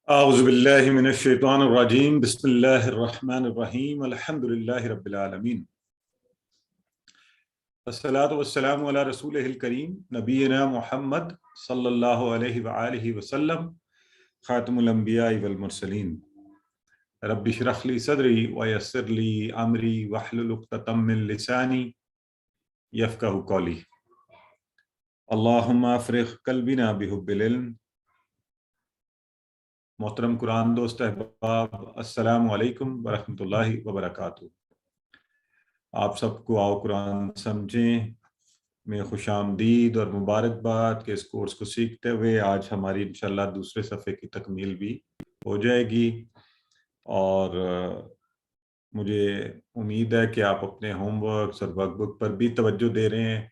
اعوذ باللہ من الشیطان الرجیم بسم اللہ الرحمن الرحیم الحمد للہ رب العالمین والصلاة والسلام علی رسولہ الکریم نبینا محمد صلی اللہ علیہ وآلہ وسلم خاتم الانبیاء والمرسلین رب اشرح لی صدری ویسر لی امری واحلل عقدۃ من لسانی یفقہوا قولی اللہم افرغ قلبنا بحب العلم۔ محترم قرآن دوست احباب، السلام علیکم ورحمۃ اللہ وبرکاتہ۔ آپ سب کو آؤ قرآن سمجھیں میں خوش آمدید اور مبارکباد کہ اس کورس کو سیکھتے ہوئے آج ہماری انشاءاللہ دوسرے صفحے کی تکمیل بھی ہو جائے گی، اور مجھے امید ہے کہ آپ اپنے ہوم ورکس اور ورک بک پر بھی توجہ دے رہے ہیں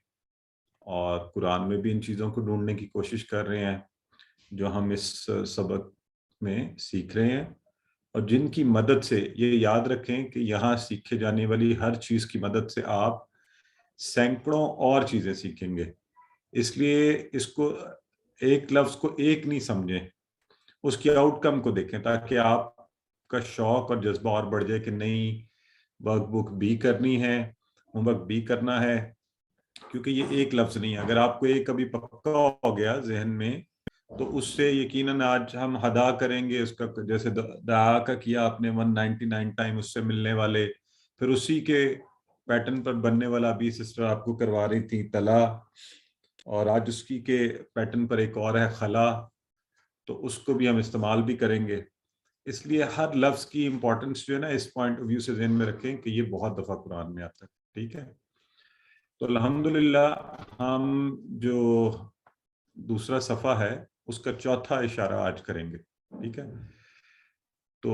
اور قرآن میں بھی ان چیزوں کو ڈھونڈنے کی کوشش کر رہے ہیں جو ہم اس سبق میں سیکھ رہے ہیں، اور جن کی مدد سے یہ یاد رکھیں کہ یہاں سیکھے جانے والی ہر چیز کی مدد سے آپ سینکڑوں اور چیزیں سیکھیں گے۔ اس لیے اس کو ایک لفظ کو ایک نہیں سمجھیں، اس کی آؤٹ کم کو دیکھیں تاکہ آپ کا شوق اور جذبہ اور بڑھ جائے کہ نہیں، ورک بک بھی کرنی ہے، ہوم ورک بھی کرنا ہے، کیونکہ یہ ایک لفظ نہیں ہے۔ اگر آپ کو ایک کبھی پکا ہو گیا ذہن میں تو اس سے یقیناً آج ہم ادا کریں گے اس کا، جیسے دعا کا کیا آپ نے 199 ٹائم اس سے ملنے والے، پھر اسی کے پیٹرن پر بننے والا بھی سسٹر آپ کو کروا رہی تھی تلا، اور آج اس کی کے پیٹرن پر ایک اور ہے خلا، تو اس کو بھی ہم استعمال بھی کریں گے۔ اس لیے ہر لفظ کی امپورٹنس جو ہے نا اس پوائنٹ آف ویو سے ذہن میں رکھیں کہ یہ بہت دفعہ قرآن میں آتا ہے، ٹھیک ہے۔ تو الحمدللہ ہم جو دوسرا صفحہ ہے اس کا چوتھا اشارہ آج کریں گے، ٹھیک ہے۔ تو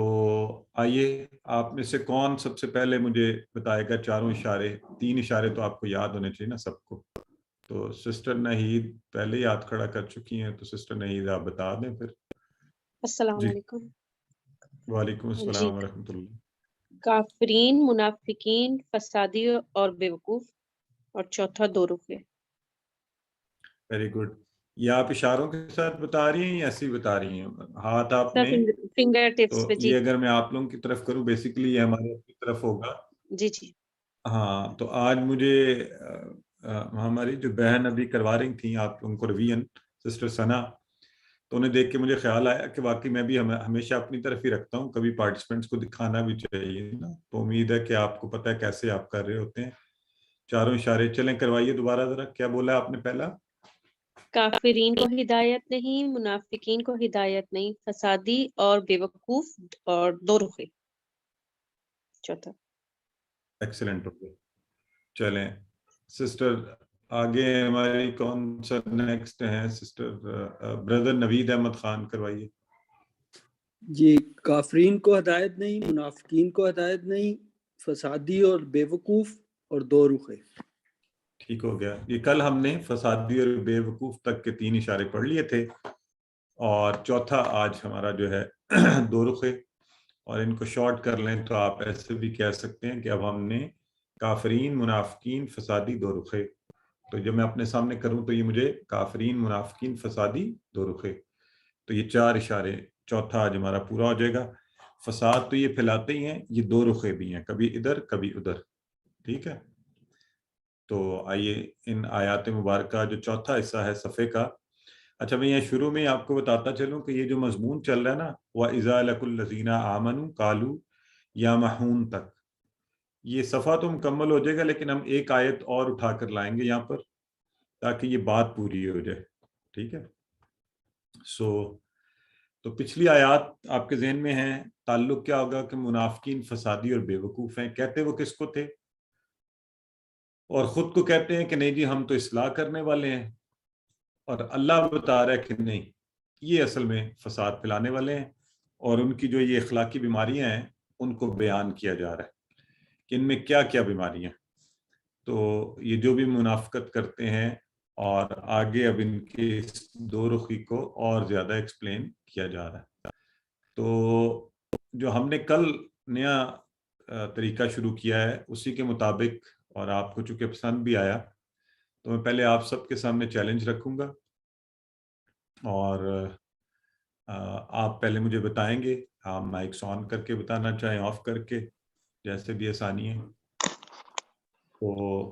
آئیے، آپ میں سے کون سب سے پہلے مجھے بتائے گا چاروں اشارے؟ 3 اشارے تو آپ کو یاد ہونے چاہیے نا سب کو۔ تو سسٹر نہید پہلے ہی ہاتھ کھڑا کر چکی ہیں، تو سسٹر نہید آپ بتا دیں پھر۔ السلام جی، علیکم۔ وعلیکم جی، السلام ورحمۃ اللہ۔ کافرین، منافقین، فسادی اور بیوقوف، اور چوتھا دو رخے۔ Very good. یہ آپ اشاروں کے ساتھ بتا رہی ہیں یا ایسی بتا رہی ہیں؟ ہاتھ آپ نے، فنگر ٹپس تو پہ۔ جی یہ اگر میں آپ لوگوں کی طرف کروں بیسیکلی یہ ہمارے اپنی طرف ہوگا۔ جی جی ہاں، تو آج مجھے ہماری جو بہن ابھی کروا رہی تھیں آپ لوگوں کو ریویژن، سسٹر ثنا، تو انہیں دیکھ کے مجھے خیال آیا کہ واقعی میں بھی ہمیشہ اپنی طرف ہی رکھتا ہوں، کبھی پارٹیسپینٹس کو دکھانا بھی چاہیے نا۔ تو امید ہے کہ آپ کو پتہ ہے کیسے آپ کر رہے ہوتے ہیں۔ چاروں اشارے چلیں کروائیے دوبارہ ذرا، کیا بولا آپ نے پہلا؟ کافرین کو ہدایت نہیں، منافقین کو ہدایت نہیں، فسادی اور بیوقوف، اور دو رخے، چوتھا۔ ایکسلنٹ ہو گیا۔ چلیں سسٹر آگے ہماری کون سا نیکسٹ ہیں؟ سسٹر بردر نوید احمد خان کروائیے۔ جی، کافرین کو ہدایت نہیں، منافقین کو ہدایت نہیں، فسادی اور بیوقوف، اور دو رخے۔ ٹھیک ہو گیا۔ یہ کل ہم نے فسادی اور بے وقوف تک کے 3 اشارے پڑھ لیے تھے، اور چوتھا آج ہمارا جو ہے دو رخے، اور ان کو شارٹ کر لیں تو آپ ایسے بھی کہہ سکتے ہیں کہ اب ہم نے کافرین، منافقین، فسادی، دو رخے، تو جب میں اپنے سامنے کروں تو یہ مجھے کافرین، منافقین، فسادی، دو رخے، تو یہ 4 اشارے، چوتھا آج ہمارا پورا ہو جائے گا۔ فساد تو یہ پھیلاتے ہی ہیں، یہ دو رخے بھی ہیں، کبھی ادھر کبھی ادھر، ٹھیک ہے۔ تو آئیے ان آیات مبارکہ جو چوتھا حصہ ہے صفحے کا، اچھا میں یہ شروع میں آپ کو بتاتا چلوں کہ یہ جو مضمون چل رہا ہے نا، وَإِذَا لَقُوا الَّذِينَ آمَنُوا قَالُوا يَعْمَحُونَ تک، یہ صفحہ تو مکمل ہو جائے گا، لیکن ہم ایک آیت اور اٹھا کر لائیں گے یہاں پر تاکہ یہ بات پوری ہو جائے، ٹھیک ہے۔ تو پچھلی آیات آپ کے ذہن میں ہیں، تعلق کیا ہوگا کہ منافقین، فسادی اور بیوقوف ہیں، کہتے وہ کس کو تھے؟ اور خود کو کہتے ہیں کہ نہیں جی ہم تو اصلاح کرنے والے ہیں، اور اللہ بتا رہا ہے کہ نہیں، یہ اصل میں فساد پھیلانے والے ہیں، اور ان کی جو یہ اخلاقی بیماریاں ہیں ان کو بیان کیا جا رہا ہے کہ ان میں کیا کیا بیماریاں ہیں۔ تو یہ جو بھی منافقت کرتے ہیں، اور آگے اب ان کے اس دو رخی کو اور زیادہ ایکسپلین کیا جا رہا ہے۔ تو جو ہم نے کل نیا طریقہ شروع کیا ہے اسی کے مطابق، اور آپ کو چونکہ پسند بھی آیا تو میں پہلے آپ سب کے سامنے چیلنج رکھوں گا، اور آپ پہلے مجھے بتائیں گے، آپ مائکس آن کر کے بتانا چاہیں آف کر کے، جیسے بھی آسانی ہے تو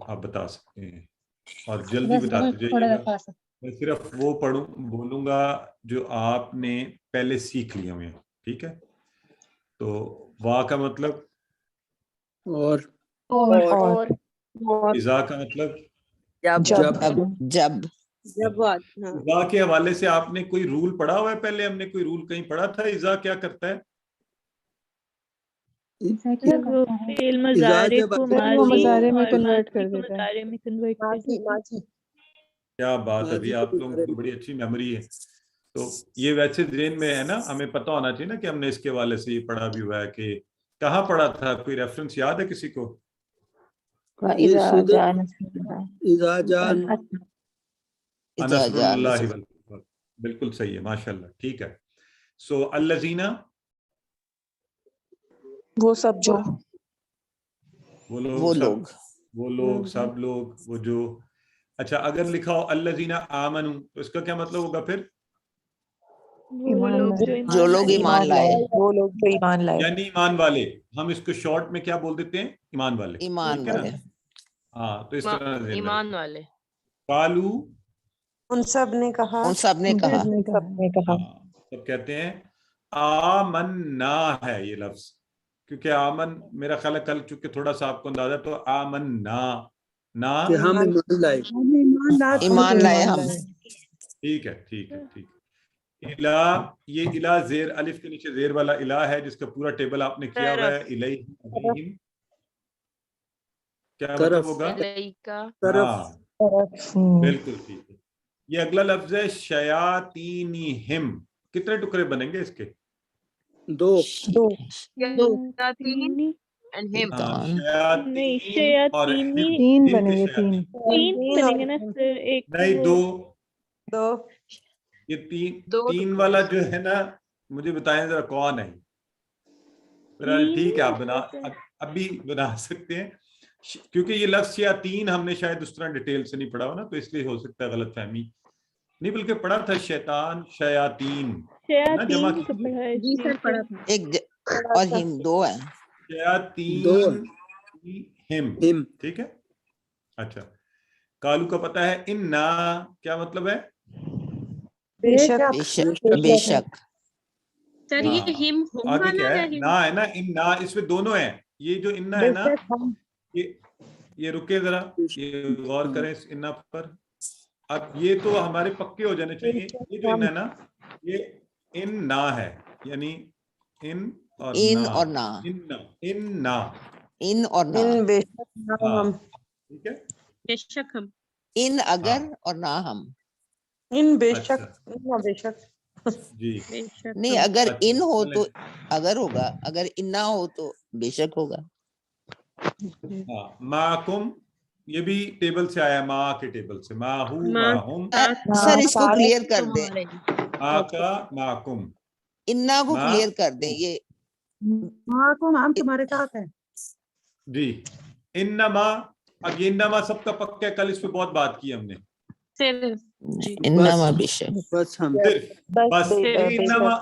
آپ بتا سکتے ہیں، اور جلدی بتاتے جائیے گا. میں صرف وہ بولوں گا جو آپ نے پہلے سیکھ لیا ہوئے، ٹھیک ہے؟ تو وا کا مطلب اور اذا کا مطلب جب جب بات ہاں اذا کے حوالے سے آپ نے کوئی رول پڑھا ہوا ہے؟ پہلے ہم نے کوئی رول کہیں پڑھا تھا اذا کیا کرتا ہے؟ فعل مضارع کو ماضی میں اور کنورٹ ماضی کر کو دیتا ہے. مضارع میں کنورٹ کر دیتا ہے. کیا بات ہے ماضی بھی، کو آپ لوگوں کی تو بڑی اچھی میموری ہے. تو یہ ویسے ذہن میں ہے نا، ہمیں پتہ ہونا چاہیے نا کہ ہم نے اس کے حوالے سے یہ پڑھا بھی ہوا ہے، کہ کہاں پڑھا تھا، کوئی ریفرنس یاد ہے کسی کو؟ اذا جان نصر اللہ والفتح. بالکل صحیح ہے، ماشاء اللہ، ٹھیک ہے. سو الذین، وہ سب جو وہ لوگ سب لوگ، وہ جو. اچھا اگر لکھا ہو الذین آمنوا تو اس کا کیا مطلب ہوگا پھر؟ وہ لوگ جو لوگ ایمان لائے، وہ لوگ جو ایمان لائے. یعنی ایمان والے. ہم اس کو شارٹ میں کیا بول دیتے ہیں؟ ایمان والے. ٹھیک ہے نا؟ ہاں تو اس طرح ایمان والے. قالو، ان سب نے کہا سب کہتے ہیں آمنا ہے یہ لفظ، کیونکہ آمن میرا خیال ہے کل چونکہ تھوڑا سا آپ کو اندازہ، تو آمنا نا کہ ہم ایمان لائے. ایمان لائے ہم. ٹھیک ہے ٹھیک ہے ٹھیک ہے. الہ، یہ الہ زیر الف کے نیچے زیر والا الہ ہے جس کا پورا ٹیبل آپ نے کیا ہوا ہے. الیہم کیا مطلب ہوگا؟ الیکا. ہاں بالکل ٹھیک ہے. یہ اگلا لفظ ہے شیاطینہم. کتنے ٹکڑے بنیں گے اس کے؟ دو. شیاطین and him. نہیں شیاطین اور شیاطینی تین بنیں گے، تین. تین بنیں گے نا سر. ایک نہیں، دو. یہ دو تین والا جو ہے نا، مجھے بتائیں ذرا کون ہے؟ ٹھیک ہے آپ ابھی بنا سکتے ہیں، کیونکہ یہ لفظ شیاطین ہم نے شاید اس طرح ڈیٹیل سے نہیں پڑھا ہو نا، تو اس لیے ہو سکتا ہے غلط فہمی. نہیں بلکہ پڑھا تھا شیطان شیاطین جمع شیاطین کو کی پڑھا ہے. جی سر پڑھا تھا. ایک اور ہم دو ہیں. شیاطین ہم، ٹھیک ہے. اچھا کالو کا پتہ ہے اننا کیا مطلب ہے؟ بے شک. سر یہ ہم آگے کیا ہے؟ نا ہے نا، اننا، اس میں دونوں ہیں. یہ جو اننا ہے نا، یہ رکے ذرا، یہ غور کریں اس اننا پر. اب یہ تو ہمارے پکے ہو جانے چاہیے. یہ جو اننا ہے نا، یہ ان نا ہے، یعنی ان اور نا. ان اور نا. ٹھیک ہے. بے شک ہم. ان اگر اور نہ ہم. ان بے شک. بے شک جی نہیں، اگر ان ہو تو اگر ہوگا، اگر ان نہ ہو تو بے شک ہوگا. معکم، یہ بھی ٹیبل سے آیا، ما کے ٹیبل سے. ما ہو ما ہم. سر اس کو کلیئر کر دیں، ما کا معکم، انا کو کلیئر کر دیں. یہ ہم تمہارے ساتھ ہیں. جی انما. اب یہ انما سب کا پکا ہے، کل اس پہ بہت بات کی ہم نے. انما بے شک. بس ہم بس انما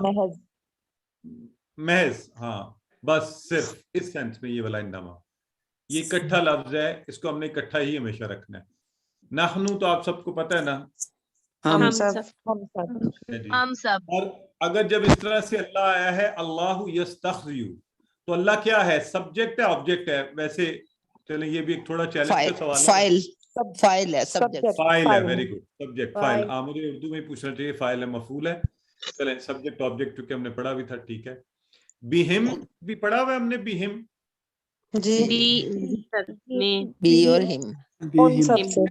محض، ہاں بس صرف اس سینس میں یہ والا انما. یہ اکٹھا لفظ ہے، اس کو ہم نے اکٹھا ہی ہمیشہ رکھنا ہے. نحنو تو آپ سب کو پتہ ہے نا، ہم سب. اور اگر جب اس طرح سے اللہ آیا ہے اللہ یستخزی، تو اللہ کیا ہے؟ سبجیکٹ ہے آبجیکٹ ہے؟ ویسے چلیں یہ بھی ایک تھوڑا چیلنج کا سوال ہے. فائل ہے، سبجیکٹ. فائل ہے، ویری گڈ. Subject file. مجھے اردو میں پوچھنا چاہیے فائل ہے مفعول ہے. چلیں سبجیکٹ آبجیکٹ چونکہ ہم نے پڑھا بھی تھا، ٹھیک ہے. بہم بھی پڑھا ہوا ہے ہم نے، بہم. جی بی اور ہم. ان سب سے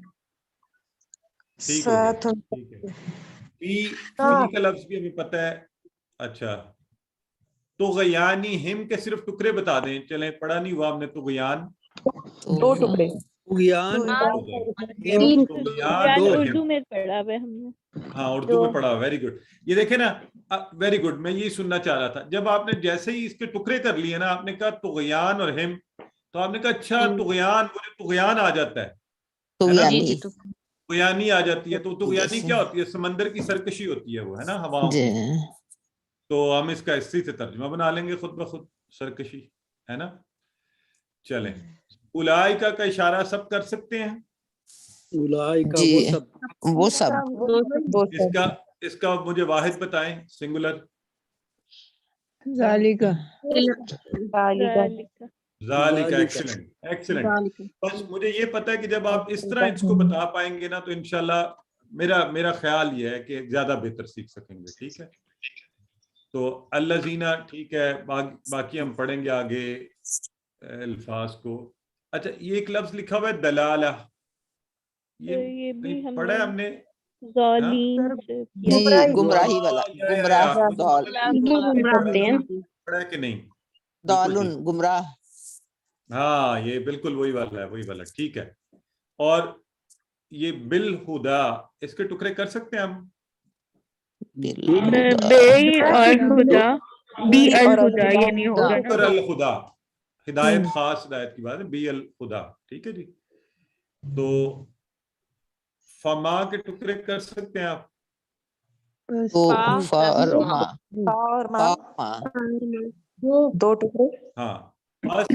ٹھیک ہو گیا، ٹھیک ہے. بی کا لفظ بھی ہمیں پتہ ہے. اچھا طغیانی ہم کے صرف ٹکڑے بتا دیں. چلیں پڑھا نہیں ہوا ہم نے طغیان. دو ٹکڑے. اردو میں پڑھا ہوا ہم نے. ہاں اردو میں پڑھا. Very good. یہ دیکھیں نا، ویری گڈ. میں یہی سننا چاہ رہا تھا. جب آپ نے جیسے ہی اس کے ٹکڑے کر لیے نا، آپ نے کہا طغیان اور ہم، تو آپ نے کہا اچھا طغیان، مجھے طغیان آ جاتا ہے، طغیانی آ جاتی ہے. تو طغیانی کیا ہوتی ہے؟ سمندر کی سرکشی ہوتی ہے وہ، ہے نا، ہواؤں کی. تو ہم اس کا اسی سے ترجمہ بنا لیں گے خود بخود سرکشی ہے نا. چلیں اولئک کا اشارہ سب کر سکتے ہیں. اولئک جی وہ سب. وہ سب. اس کا مجھے واحد بتائیں سنگولر. ذالک ذالک. ایکسلنٹ. بس مجھے یہ پتا ہے کہ جب آپ اس طرح اس کو بتا پائیں گے نا تو انشاءاللہ میرا خیال یہ ہے کہ زیادہ بہتر سیکھ سکیں گے. ٹھیک ہے تو الذین ٹھیک ہے باقی ہم پڑھیں گے آگے الفاظ کو. اچھا یہ ایک لفظ لکھا ہوا ہے دلالہ, یہ بھی پڑھا ہے ہم نے ظالین نہیں گمراہی والا گمراہ دال پڑھا ہے کہ نہیں؟ دالن گمراہ. ہاں یہ بالکل وہی والا ٹھیک ہے. اور یہ بالہدا اس کے ٹکڑے کر سکتے ہیں ہم. یعنی ہوگا نا الخدا ہدایت خاص ہدایت کی بات ہے. بی الخدا ٹھیک ہے جی. تو فما کے ٹکڑے کر سکتے ہیں آپ. دو ٹکڑے. ہاں بس.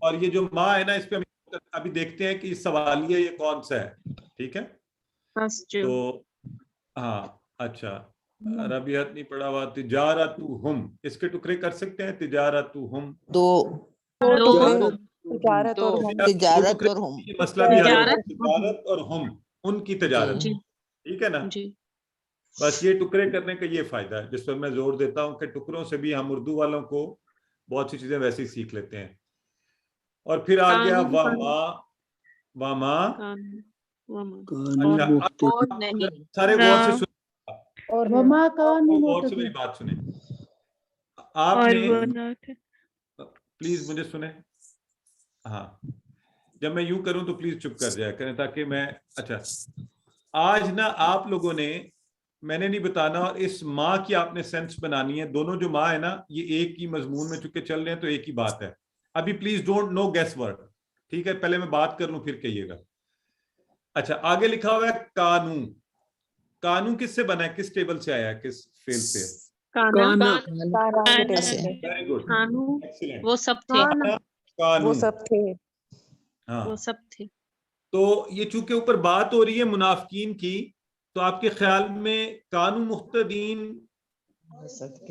اور یہ جو ماں ہے نا اس پہ ابھی دیکھتے ہیں کہ سوالیہ یہ کون سا ہے. ٹھیک ہے تو ہاں اچھا ربیعت نہیں پڑھا ہوا. تجارتہم اس کے ٹکڑے کر سکتے ہیں. تجارتہم تجارت اور ہم مسئلہ بھی تجارت اور ہم ان کی تجارت. ٹھیک ہے نا. بس یہ ٹکڑے کرنے کا یہ فائدہ ہے جس پر میں زور دیتا ہوں کہ ٹکڑوں سے بھی ہم اردو والوں کو بہت سی چیزیں ویسے ہی سیکھ لیتے ہیں. اور پھر آ گیا وما سارے غور سے میری بات سنیں. آپ نے پلیز مجھے سنیں. ہاں جب میں یوں کروں تو پلیز چپ کر جایا کریں تاکہ میں اچھا آج نا آپ لوگوں نے میں نے نہیں بتانا اور اس ماں کی آپ نے سینس بنانی ہے. دونوں جو ماں ہے نا یہ ایک ہی مضمون میں چونکہ چل رہے ہیں تو ایک ہی بات ہے. ابھی please don't know guess word. ٹھیک ہے پہلے میں بات کر لوں پھر کہیے گا. اچھا آگے لکھا ہوا ہے قانون. قانون کس سے بنا ہے, کس ٹیبل سے آیا ہے, کس فیل سے؟ ویری گڈ وہ سب تھے. ہاں وہ سب تھے. تو یہ چونکہ اوپر بات ہو رہی ہے منافقین کی تو آپ کے خیال میں قانون مختدین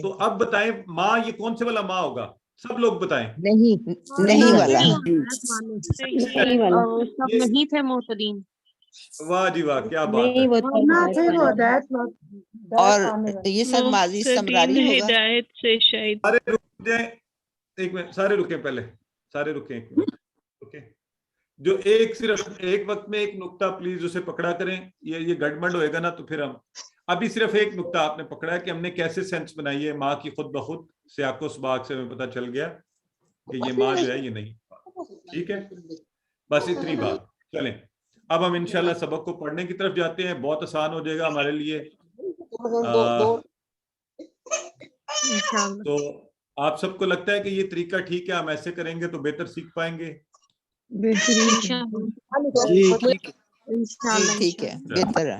تو اب بتائیں ماں یہ کون سے والا ماں ہوگا؟ سب لوگ بتائیں. نہیں والا. سب نہیں تھے معتدین. واہ جی واہ کیا بات ہے. اور یہ سب ماضی استمراری ہوگا. ہدایت سے شاید. سارے رک جائیں ایک منٹ. سارے رکیں پہلے سارے رکیں ایک منٹ. اوکے جو صرف ایک وقت میں ایک نقطہ پلیز اسے پکڑا کریں. یہ گڑبڑ ہوئے گا نا تو پھر ہم ابھی صرف ایک نقطہ آپ نے پکڑا ہے کہ ہم نے کیسے سینس بنائی ہے ماں کی خود بخود. سیاق و سباق سے ہمیں پتہ چل گیا کہ یہ ماں جو ہے یہ نہیں. ٹھیک ہے بس اتنی بات. چلیں اب ہم انشاءاللہ سبق کو پڑھنے کی طرف جاتے ہیں. بہت آسان ہو جائے گا ہمارے لیے. تو آپ سب کو لگتا ہے کہ یہ طریقہ ٹھیک ہے, ہم ایسے کریں گے تو بہتر سیکھ پائیں گے؟ ٹھیک ہے بہتر ہے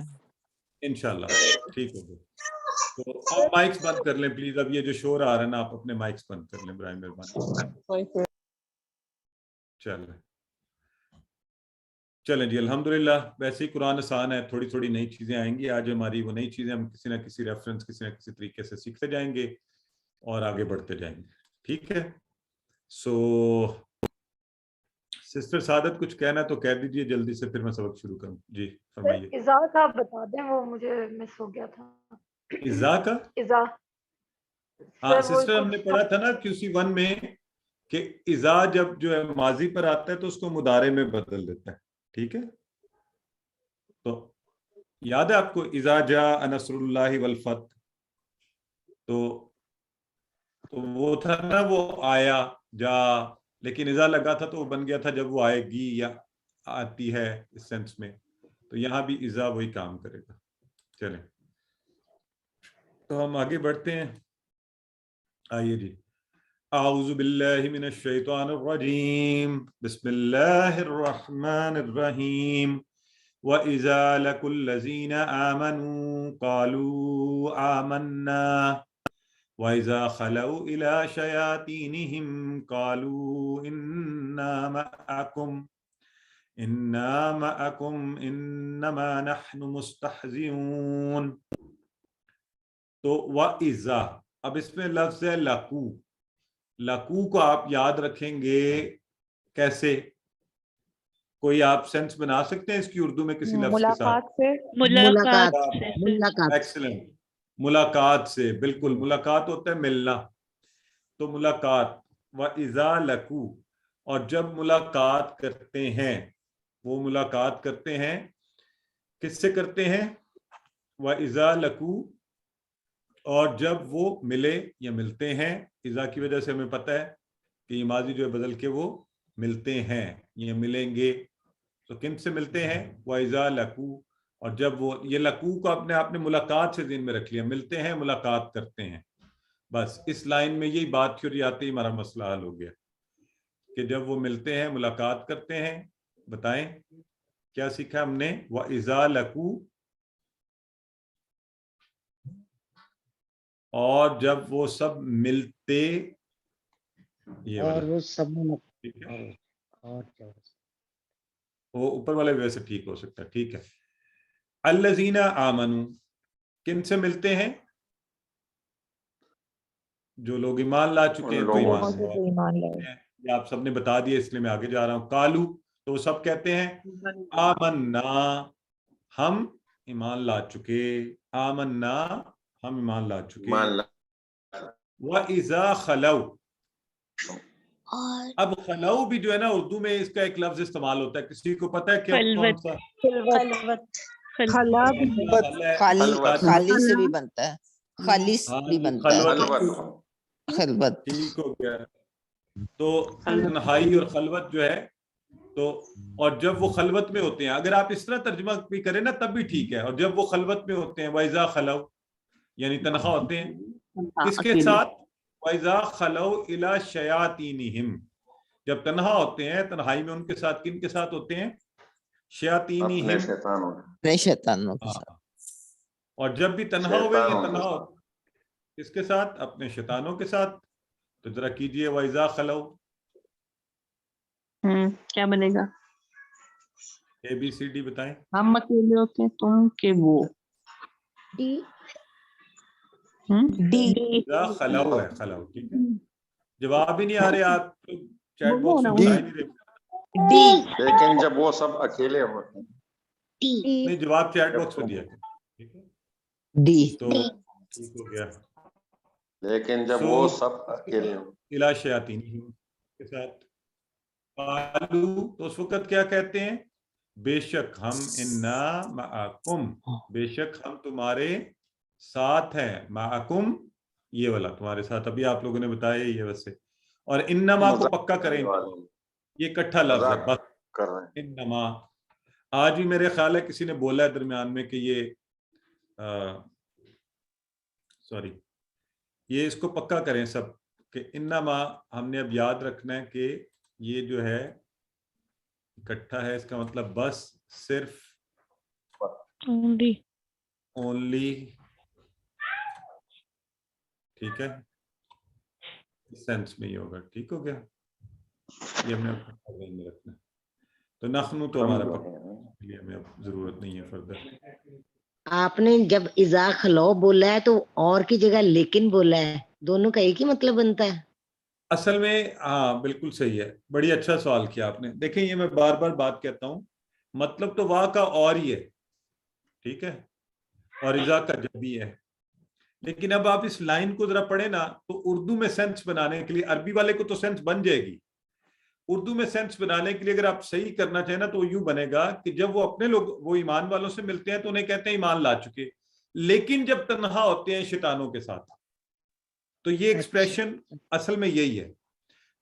انشاءاللہ. ٹھیک ہے تو آپ مائکس بند کر لیں پلیز. اب یہ جو شور آ رہا ہے نا آپ اپنے مائکس بند کر لیں برائے مہربانی. چلیں جی الحمدللہ. ویسے ہی قرآن آسان ہے, تھوڑی تھوڑی نئی چیزیں آئیں گی. آج ہماری وہ نئی چیزیں ہم کسی نہ کسی ریفرنس کسی نہ کسی طریقے سے سیکھتے جائیں گے اور آگے بڑھتے جائیں گے. ٹھیک ہے سو سسٹر سعادت کچھ کہنا تو کہہ دیجئے جلدی سے پھر میں سبق شروع کروں. جی فرمائیے. اذا کا بتا دیں وہ مجھے مس ہو گیا تھا. اذا کا اذا ہاں سسٹر ہم نے پڑھا تھا نا QC1 میں کہ اذا جب جو ہے ماضی پر آتا ہے تو اس کو مضارع میں بدل دیتا ہے. ٹھیک ہے تو یاد ہے آپ کو اذا جاء نصر اللہ والفتح تو وہ تھا نا وہ آیا جا لیکن اذا لگا تھا تو وہ بن گیا تھا جب وہ آئے گی یا آتی ہے اس سینس میں. تو یہاں بھی اذا وہی کام کرے گا. چلیں تو ہم آگے بڑھتے ہیں. آئیے جی. اعوذ باللہ من الشیطان الرجیم بسم اللہ الرحمن الرحیم وَإِذَا لَقُوا الَّذِينَ آمَنُوا قَالُوا آمَنَّا وَإِذَا خَلَوْا إِلَى شَيَاطِينِهِمْ قَالُوا إِنَّا مَعَكُمْ إِنَّمَا نَحْنُ مُسْتَهْزِئُونَ. تو وَإِذَا، اب اس میں لفظ ہے لَقُو. لَقُو کو آپ یاد رکھیں گے کیسے؟ کوئی آپ سینس بنا سکتے ہیں اس کی اردو میں کسی لفظ کے ساتھ؟ ملاقات سے. ایکسلنٹ. ملاقات سے، بالکل. ملاقات ہوتا ہے ملنا، تو ملاقات. وَإِذَا لَقُوا، اور جب ملاقات کرتے ہیں، وہ ملاقات کرتے ہیں کس سے کرتے ہیں؟ وَإِذَا لَقُوا، اور جب وہ ملے یا ملتے ہیں. اذا کی وجہ سے ہمیں پتہ ہے کہ یہ ماضی جو ہے بدل کے وہ ملتے ہیں یا ملیں گے. تو کن سے ملتے ہیں؟ وَإِذَا لَقُوا، اور جب وہ، یہ لَقُوا کو آپ نے ملاقات سے ذہن میں رکھ لیا، ملتے ہیں ملاقات کرتے ہیں. بس اس لائن میں یہی بات تھیوری آتے ہی ہمارا مسئلہ حل ہو گیا کہ جب وہ ملتے ہیں ملاقات کرتے ہیں. بتائیں کیا سیکھا ہم نے؟ وَإِذَا لَقُوا، اور جب وہ سب ملتے، یہ اور وہ سب ٹھیک ہے، اور کیا وہ اوپر والے ویسے ٹھیک ہو سکتا ہے. ٹھیک ہے. الذین آمنوا، کن سے ملتے ہیں؟ جو لوگ ایمان لا چکے ہیں. تو ایمان لائے، یہ آپ سب نے بتا دیا، اس لیے میں آگے جا رہا ہوں. قالو، تو وہ سب کہتے ہیں آمنا، ہم ایمان لا چکے. آمنا، ہم ایمان لا چکے. وَإِذَا خَلَوْا، اب خلو بھی جو ہے نا اردو میں اس کا ایک لفظ استعمال ہوتا ہے. کسی کو پتہ ہے کہ کون سا؟ خالی سے بھی بنتا ہے، خالص بھی بنتا ہے، خلوت. ٹھیک ہو گیا. تو تنہائی اور خلوت جو ہے، تو اور جب وہ خلوت میں ہوتے ہیں، اگر آپ اس طرح ترجمہ بھی کریں نا تب بھی ٹھیک ہے. اور جب وہ خلوت میں ہوتے ہیں، وَإِذَا خَلَوْا، یعنی تنہا ہوتے ہیں، کس کے ساتھ؟ وَإِذَا خَلَوْا إِلَى شَيَاطِينِهِمْ، جب تنہا ہوتے ہیں، تنہائی میں ان کے ساتھ کن کے ساتھ ہوتے ہیں؟ شیاطینہم، اپنے شیطانوں کے ساتھ. اور جب بھی تنہا ہوئے یہ تنہا ہو کس کے ساتھ؟ اپنے شیطانوں کے ساتھ. تو ذرا کیجئے وَإِذَا خَلَوْا. کیا بنے گا؟ ABCD بتائیں. ہم اکیلے ہوتے ہیں، تم کہ وہ. ڈی. وَإِذَا خَلَوْا ہے، خلو. ٹھیک ہے. جواب ہی نہیں آ رہے، آپ چیٹ باکس میں بتا ہی نہیں رہے. ڈی. لیکن جب وہ سب اکیلے ہوتے ہیں. نہیں، جواب چیٹ باکس میں دیا. ٹھیک ہے. ڈی. تو ٹھیک ہو گیا. لیکن جب وہ سب اکیلے ہو الا شیاطین کے ساتھ. قالو، تو اس وقت کیا کہتے ہیں؟ بے شک ہم، انا معکم، بے شک ہم تمہارے ساتھ ہیں. معکم، یہ والا تمہارے ساتھ، ابھی آپ لوگوں نے بتایا یہ ویسے. اور انما کو پکا کریں، یہ اکٹھا لفظ ہے بس. کر رہے ہیں. انما، آج بھی میرے خیال ہے کسی نے بولا ہے درمیان میں کہ یہ سوری، یہ اس کو پکا کریں سب کہ انما، ہم نے اب یاد رکھنا ہے کہ یہ جو ہے اکٹھا ہے، اس کا مطلب بس، صرف، اونلی. ٹھیک ہے، اس سینس میں ہی ہوگا. ٹھیک ہو گیا. یہ ہمیں میں رکھنا ہے. تو نخنو تو ہمارا پکا، لیے ہمیں اب ضرورت نہیں ہے فردر. آپ نے جب اذا خلو بولا ہے تو اور کی جگہ لیکن بولا ہے، دونوں کا ایک ہی مطلب بنتا ہے. اصل میں ہاں بالکل صحیح ہے. بڑی اچھا سوال کیا آپ نے. دیکھیں یہ میں بار بار بات کہتا ہوں، مطلب تو واہ کا اور ہی ہے، ٹھیک ہے، اور اذا کا جب بھی ہے. لیکن اب آپ اس لائن کو ذرا پڑھیں نا تو اردو میں سینس بنانے کے لیے، عربی والے کو تو سینس بن جائے گی، اردو میں سینس بنانے کے لیے اگر آپ صحیح کرنا چاہیں نا تو یوں بنے گا کہ جب وہ اپنے لوگ، وہ ایمان والوں سے ملتے ہیں تو انہیں کہتے ہیں ایمان لا چکے، لیکن جب تنہا ہوتے ہیں شیطانوں کے ساتھ. تو یہ ایکسپریشن اصل میں یہی ہے،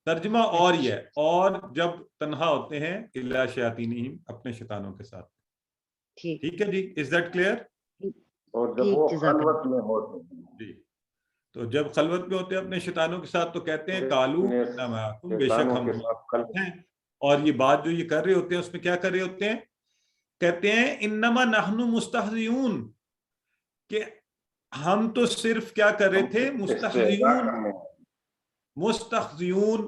ترجمہ اور یہ ہے. اور جب تنہا ہوتے ہیں الا شیاطینہم، اپنے شیطانوں کے ساتھ. ٹھیک ہے جی، از دیٹ کلیئر؟ اور جب وہ خلوت میں ہوتے ہیں، جی، تو جب خلوت میں ہوتے ہیں اپنے شیطانوں کے ساتھ تو کہتے ہیں کالو انا معکم، بے شک ہم ہیں. اور یہ بات جو یہ کر رہے ہوتے ہیں اس میں کیا کر رہے ہوتے ہیں؟ کہتے ہیں انما نحن مستہزئون، کہ ہم تو صرف کیا کر رہے تھے؟ مستخزیون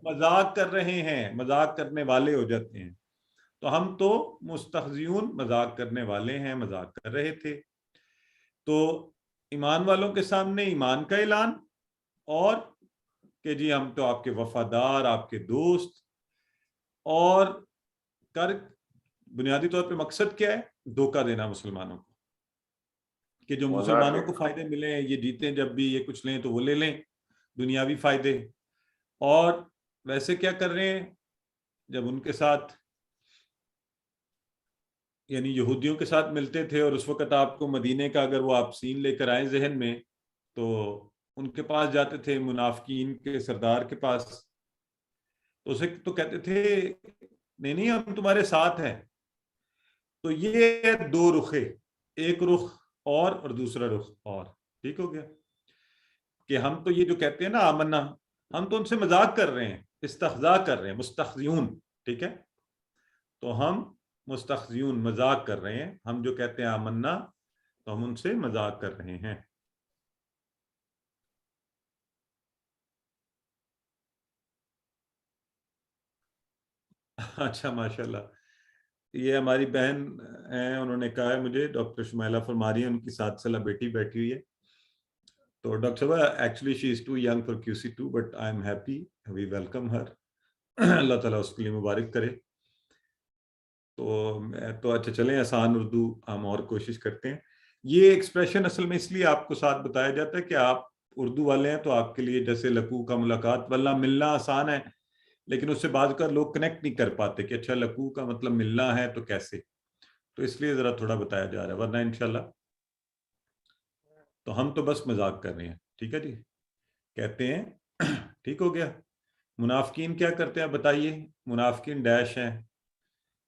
مذاق کر رہے ہیں، مذاق کرنے والے ہو جاتے ہیں، تو ہم تو مستخزیون مذاق کرنے والے ہیں، مذاق کر رہے تھے۔ تو ایمان والوں کے سامنے ایمان کا اعلان، اور کہ جی ہم تو آپ کے وفادار، آپ کے دوست، اور کر بنیادی طور پہ مقصد کیا ہے؟ دھوکہ دینا مسلمانوں کو، کہ جو مسلمانوں کو فائدے ملیں، یہ جیتیں جب بھی، یہ کچھ لیں تو وہ لے لیں، دنیاوی فائدے۔ اور ویسے کیا کر رہے ہیں؟ جب ان کے ساتھ یعنی یہودیوں کے ساتھ ملتے تھے، اور اس وقت آپ کو مدینے کا اگر وہ آپ سین لے کر آئیں ذہن میں، تو ان کے پاس جاتے تھے، منافقین کے سردار کے پاس، تو اسے تو کہتے تھے نہیں ہم تمہارے ساتھ ہیں۔ تو یہ دو رخے، ایک رخ اور دوسرا رخ اور، ٹھیک ہو گیا؟ کہ ہم تو یہ جو کہتے ہیں نا آمنا، ہم تو ان سے مذاق کر رہے ہیں، استہزاء کر رہے ہیں، مستخزیون، ٹھیک ہے؟ تو ہم مستخزیون مذاق کر رہے ہیں، ہم جو کہتے ہیں آمنا تو ہم ان سے مذاق کر رہے ہیں۔ اچھا ماشاءاللہ، یہ ہماری بہن ہیں، انہوں نے کہا ہے مجھے، ڈاکٹر شمائلہ فرماری ہیں، ان کی 7 سالہ بیٹی بیٹھی ہوئی ہے، تو ڈاکٹر صاحب actually she is too young for QC2 but I am happy, we welcome her, اللہ تعالیٰ اس کے لیے مبارک کرے۔ تو اچھا چلیں، آسان اردو ہم اور کوشش کرتے ہیں۔ یہ ایکسپریشن اصل میں اس لیے آپ کو ساتھ بتایا جاتا ہے کہ آپ اردو والے ہیں، تو آپ کے لیے جیسے لقو کا ملاقات، واللہ ملنا آسان ہے، لیکن اس سے بعض کا لوگ کنیکٹ نہیں کر پاتے کہ اچھا لقو کا مطلب ملنا ہے تو کیسے، تو اس لیے ذرا تھوڑا بتایا جا رہا ہے، ورنہ انشاءاللہ تو ہم تو بس مذاق کر رہے ہیں، ٹھیک ہے جی؟ کہتے ہیں ٹھیک ہو گیا؟ منافقین کیا کرتے ہیں بتائیے؟ منافقین ڈیش ہیں،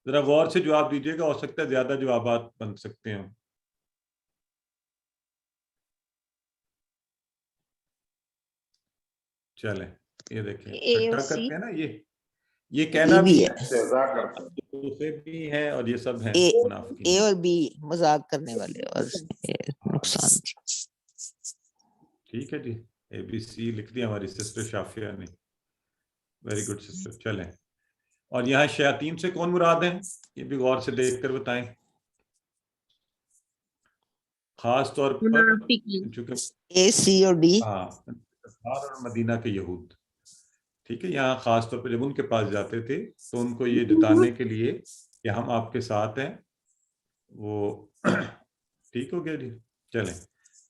ذرا غور سے جواب دیجیے گا، ہو سکتا ہے زیادہ جوابات بن سکتے ہیں۔ چلیں یہ دیکھیں، ٹھٹا کرتے ہیں نا، یہ کہنا بھی ہے اور یہ سب ہیں منافقین، اے اور بی مذاق کرنے والے اور نقصان۔ ٹھیک ہے جی، ABC لکھ دیا ہماری سسٹر شافیہ نے، ویری گڈ سسٹر۔ چلیں، اور یہاں شیاطین سے کون مراد ہیں؟ یہ بھی غور سے دیکھ کر بتائیں، خاص طور پر چونکہ اے سی اور ڈی، ہاں اور مدینہ کے یہود، ٹھیک ہے؟ یہاں خاص طور پہ جب ان کے پاس جاتے تھے تو ان کو یہ جتانے کے لیے کہ ہم آپ کے ساتھ ہیں، وہ ٹھیک ہو گیا جی؟ چلیں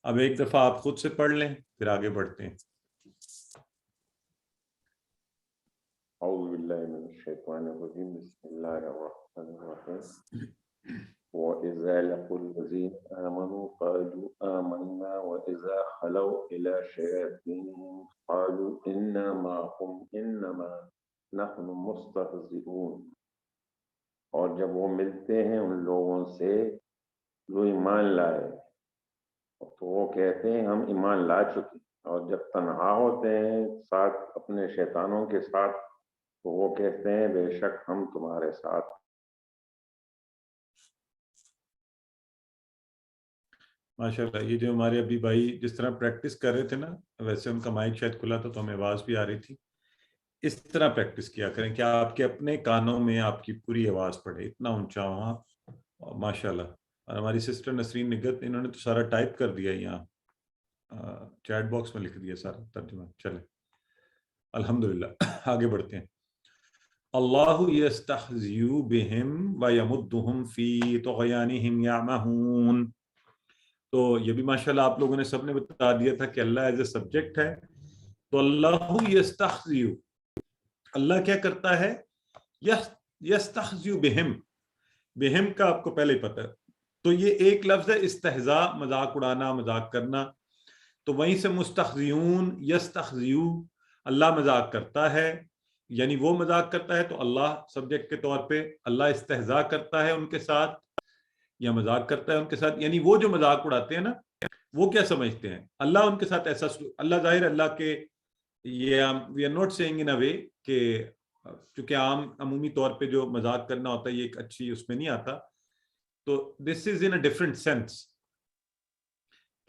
اب ایک دفعہ آپ خود سے پڑھ لیں، پھر آگے بڑھتے ہیں۔ اعوذ باللہ من الشیطان الرجیم، بسم اللہ الرحمن الرحیم۔ وَإِذَا لَقُوا الَّذِينَ آمَنُوا قَالُوا آمَنَّا وَإِذَا خَلَوْا إِلَى شَيَاطِينِهِمْ قَالُوا إِنَّا مَعَكُمْ إِنَّمَا نَحْنُ مُسْتَهْزِئُونَ۔ اور جب وہ ملتے ہیں ان لوگوں سے جو ایمان لائے تو وہ کہتے ہیں ہم ایمان لا چکے، اور جب تنہا ہوتے ہیں ساتھ اپنے شیطانوں کے ساتھ تو وہ کہتے ہیں بے شک ہم تمہارے ساتھ۔ ماشاءاللہ، یہ جو ہمارے ابھی بھائی جس طرح پریکٹس کر رہے تھے نا، ویسے ان کا مائک شاید کھلا تھا تو ہمیں آواز بھی آ رہی تھی، اس طرح پریکٹس کیا کریں کہ آپ کے اپنے کانوں میں آپ کی پوری آواز پڑے، اتنا اونچا وہاں، ماشاءاللہ۔ اور ہماری سسٹر نسرین نگت، انہوں نے تو سارا ٹائپ کر دیا یہاں چیٹ باکس میں لکھ دیا سارا ترجمہ۔ چلیں الحمدللہ آگے بڑھتے ہیں۔ اللہ یستہزئ بہم ویمدہم فی طغیانہم یعمہون۔ تو یہ بھی ماشاءاللہ آپ لوگوں نے سب نے بتا دیا تھا کہ اللہ ایز اے سبجیکٹ ہے، تو اللہ یستہزئ، اللہ کیا کرتا ہے؟ یستہزئ بہم، بہم کا آپ کو پہلے ہی پتہ ہے، تو یہ ایک لفظ ہے استہزاء، مذاق اڑانا، مذاق کرنا، تو وہیں سے مستہزئون، یستہزئ، اللہ مذاق کرتا ہے، یعنی وہ مذاق کرتا ہے، تو اللہ سبجیکٹ کے طور پہ، اللہ استہزاء کرتا ہے ان کے ساتھ یا مذاق کرتا ہے ان کے ساتھ، یعنی وہ جو مذاق اڑاتے ہیں نا، وہ کیا سمجھتے ہیں؟ اللہ ان کے ساتھ ایسا اللہ ظاہر اللہ کے، یہ وی آر نوٹ سیئنگ ان اے وے کہ چونکہ عمومی طور پہ جو مذاق کرنا ہوتا ہے یہ ایک اچھی اس میں نہیں آتا، تو دس از ان اے ڈفرنٹ سینس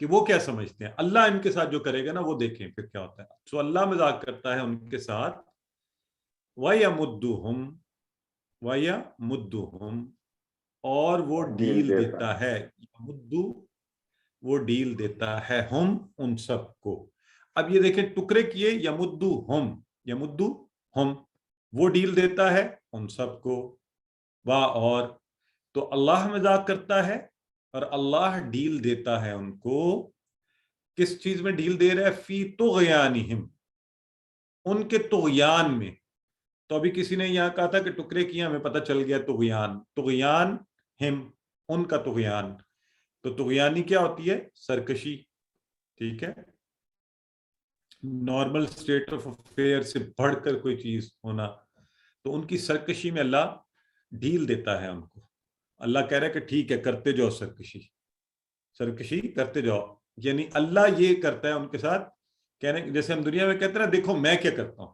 کہ وہ کیا سمجھتے ہیں. اللہ ان کے ساتھ جو کرے گا نا وہ دیکھیں پھر کیا ہوتا ہے. سو اللہ مذاق کرتا ہے ان کے ساتھ. وَيَمُدُّهُمْ وَيَمُدُّهُمْ اور وہ ڈیل دیتا ہے. یمدو وہ ڈیل دیتا ہے ہم ان سب کو. اب یہ دیکھیں ٹکڑے کیے یمدو ہم وہ ڈیل دیتا ہے ان سب کو. اور تو اللہ مذاق کرتا ہے اور اللہ ڈیل دیتا ہے ان کو. کس چیز میں ڈیل دے رہا ہے؟ فی طغیانہم ان کے طغیان میں. تو ابھی کسی نے یہاں کہا تھا کہ ٹکڑے کیے ہمیں پتہ چل گیا طغیان ہم ان کا طغیان. تو طغیانی کیا ہوتی ہے؟ سرکشی. ٹھیک ہے، نارمل سٹیٹ آف افیئر سے بڑھ کر کوئی چیز ہونا. تو ان کی سرکشی میں اللہ ڈیل دیتا ہے ان کو. اللہ کہہ رہا ہے کہ ٹھیک ہے کرتے جاؤ سرکشی کرتے جاؤ. یعنی اللہ یہ کرتا ہے ان کے ساتھ. کہنے جیسے ہم دنیا میں کہتے ہیں نا دیکھو میں کیا کرتا ہوں،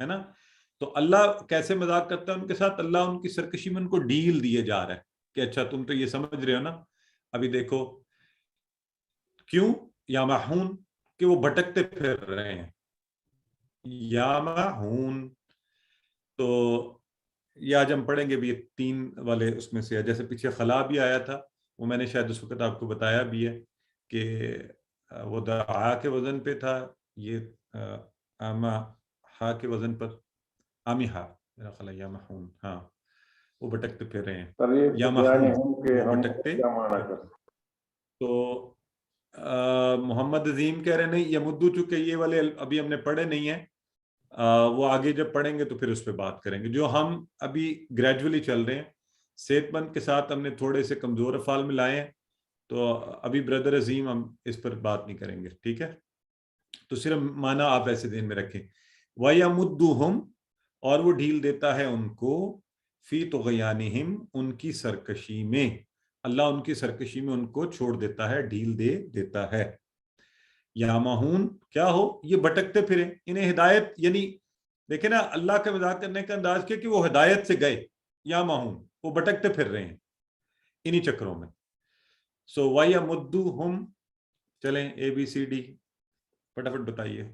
ہے نا. تو اللہ کیسے مذاق کرتا ہے ان کے ساتھ؟ اللہ ان کی سرکشی میں ان کو ڈیل دیے جا رہا ہے کہ اچھا تم تو یہ سمجھ رہے ہو نا. ابھی دیکھو کیوں یامہون کہ وہ بھٹکتے پھر رہے ہیں. یامہون تو یہ آج ہم پڑھیں گے بھی 3 والے اس میں سے. جیسے پیچھے خلا بھی آیا تھا وہ میں نے شاید اس وقت آپ کو بتایا بھی ہے کہ وہ دعا کے وزن پہ تھا. یہ آمہا کے وزن پر آمیہا میرا خلا یامہون. ہاں وہ بھٹکتے پھر رہے ہیں. یامہون بھٹکتے. تو محمد عظیم کہہ رہے نہیں یمدو چونکہ یہ والے ابھی ہم نے پڑھے نہیں ہیں، وہ آگے جب پڑھیں گے تو پھر اس پہ بات کریں گے. جو ہم ابھی گریجولی چل رہے ہیں صحت مند کے ساتھ ہم نے تھوڑے سے کمزور افعال میں لائے ہیں. تو ابھی بردر عظیم ہم اس پر بات نہیں کریں گے. ٹھیک ہے، تو صرف معنی آپ ایسے ذہن میں رکھیں. وَيَمُدُّهُمْ اور وہ ڈھیل دیتا ہے ان کو فی طغیانہم ان کی سرکشی میں. اللہ ان کی سرکشی میں ان کو چھوڑ دیتا ہے، ڈھیل دے دیتا ہے. یامہون کیا ہو یہ بھٹکتے پھرے. انہیں ہدایت یعنی دیکھیں نا اللہ کا مذاق کرنے کا انداز کیا کہ وہ ہدایت سے گئے. یامہون وہ بھٹکتے پھر رہے ہیں انہی چکروں میں. سو وَيَمُدُّهُمْ چلیں ABCD فٹافٹ بتائیے.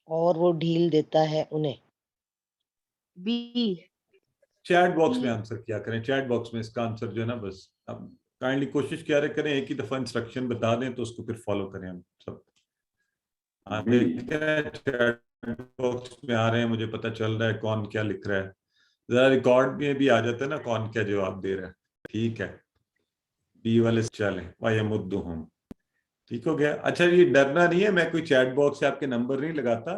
اور وہ ڈھیل دیتا ہے انہیں. بی چیٹ باکس میں آنسر کیا کریں. چیٹ باکس میں اس کا آنسر جو ہے نا بس اب کائنڈلی کوشش کیا کریں ایک ہی دفعہ انسٹرکشن بتا دیں تو اس کو پھر فالو کریں ہم سب. چیٹ باکس میں آ رہے ہیں مجھے پتہ چل رہا ہے کون کیا لکھ رہا ہے. ذرا ریکارڈ میں بھی آ جاتا ہے نا کون کیا جواب دے رہا ہے. ٹھیک ہے بی والے چلیں وَيَمُدُّهُمْ ٹھیک ہو گیا. اچھا یہ ڈرنا نہیں ہے، میں کوئی چیٹ باکس سے آپ کے نمبر نہیں لگاتا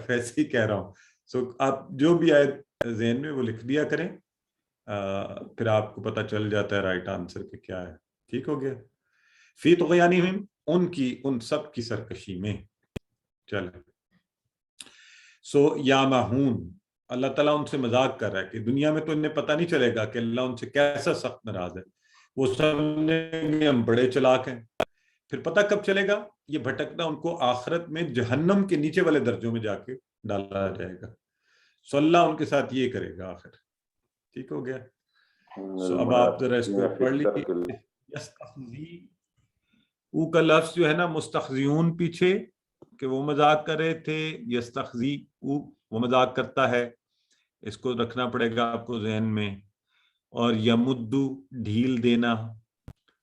ویسے ہی کہہ رہا ہوں. سو آپ جو بھی آئے ذہن میں وہ لکھ دیا کریں، پھر آپ کو پتہ چل جاتا ہے رائٹ آنسر کہ کیا ہے. ٹھیک ہو گیا. فی طغیانہم ان سب کی سرکشی میں. چلیں سو یامہون اللہ تعالیٰ ان سے مذاق کر رہا ہے کہ دنیا میں تو انہیں پتہ نہیں چلے گا کہ اللہ ان سے کیسا سخت ناراض ہے. وہ سمجھیں گے ہم بڑے چلاک ہیں. پھر پتہ کب چلے گا؟ یہ بھٹکنا ان کو آخرت میں جہنم کے نیچے والے درجوں میں جا کے ڈالا جائے گا. سو اللہ ان کے ساتھ یہ کرے گا آخر. ٹھیک ہو گیا. سو اب آپ ذرا اس کو پڑھ لیجیے. یستخزی او کا لفظ جو ہے نا مستخزیون پیچھے کہ وہ مذاق کر رہے تھے. یستخزی او وہ مذاق کرتا ہے، اس کو رکھنا پڑے گا آپ کو ذہن میں. اور یمدو ڈھیل دینا.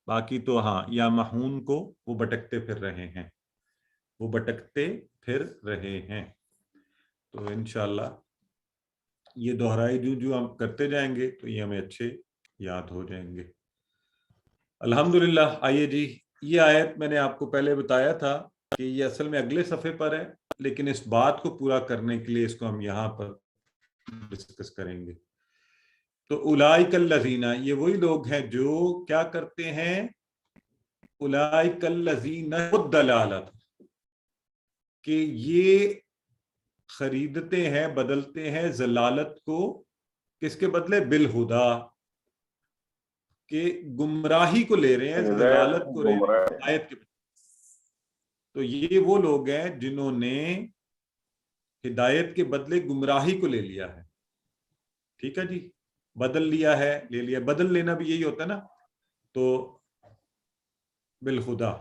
باقی تو ہاں یامہون کو وہ بھٹکتے پھر رہے ہیں، وہ بھٹکتے پھر رہے ہیں. تو انشاءاللہ یہ دہرائی جو ہم کرتے جائیں گے تو یہ ہمیں اچھے یاد ہو جائیں گے. الحمدللہ. آئیے جی یہ آیت میں نے آپ کو پہلے بتایا تھا کہ یہ اصل میں اگلے صفحے پر ہے، لیکن اس بات کو پورا کرنے کے لیے اس کو ہم یہاں پر ڈسکس کریں گے. تو اولئک الذین یہ وہی لوگ ہیں جو کیا کرتے ہیں. اولئک الذین الضلالۃ کہ یہ خریدتے ہیں بدلتے ہیں ضلالت کو کس کے بدلے؟ بالہدا کہ گمراہی کو لے رہے ہیں، ضلالت کو لے رہے ہیں ہدایت کے بدلے. تو یہ وہ لوگ ہیں جنہوں نے ہدایت کے بدلے گمراہی کو لے لیا ہے. ٹھیک ہے جی. بدل لیا ہے، لے لیا. بدل لینا بھی یہی ہوتا ہے نا. تو بالخدا.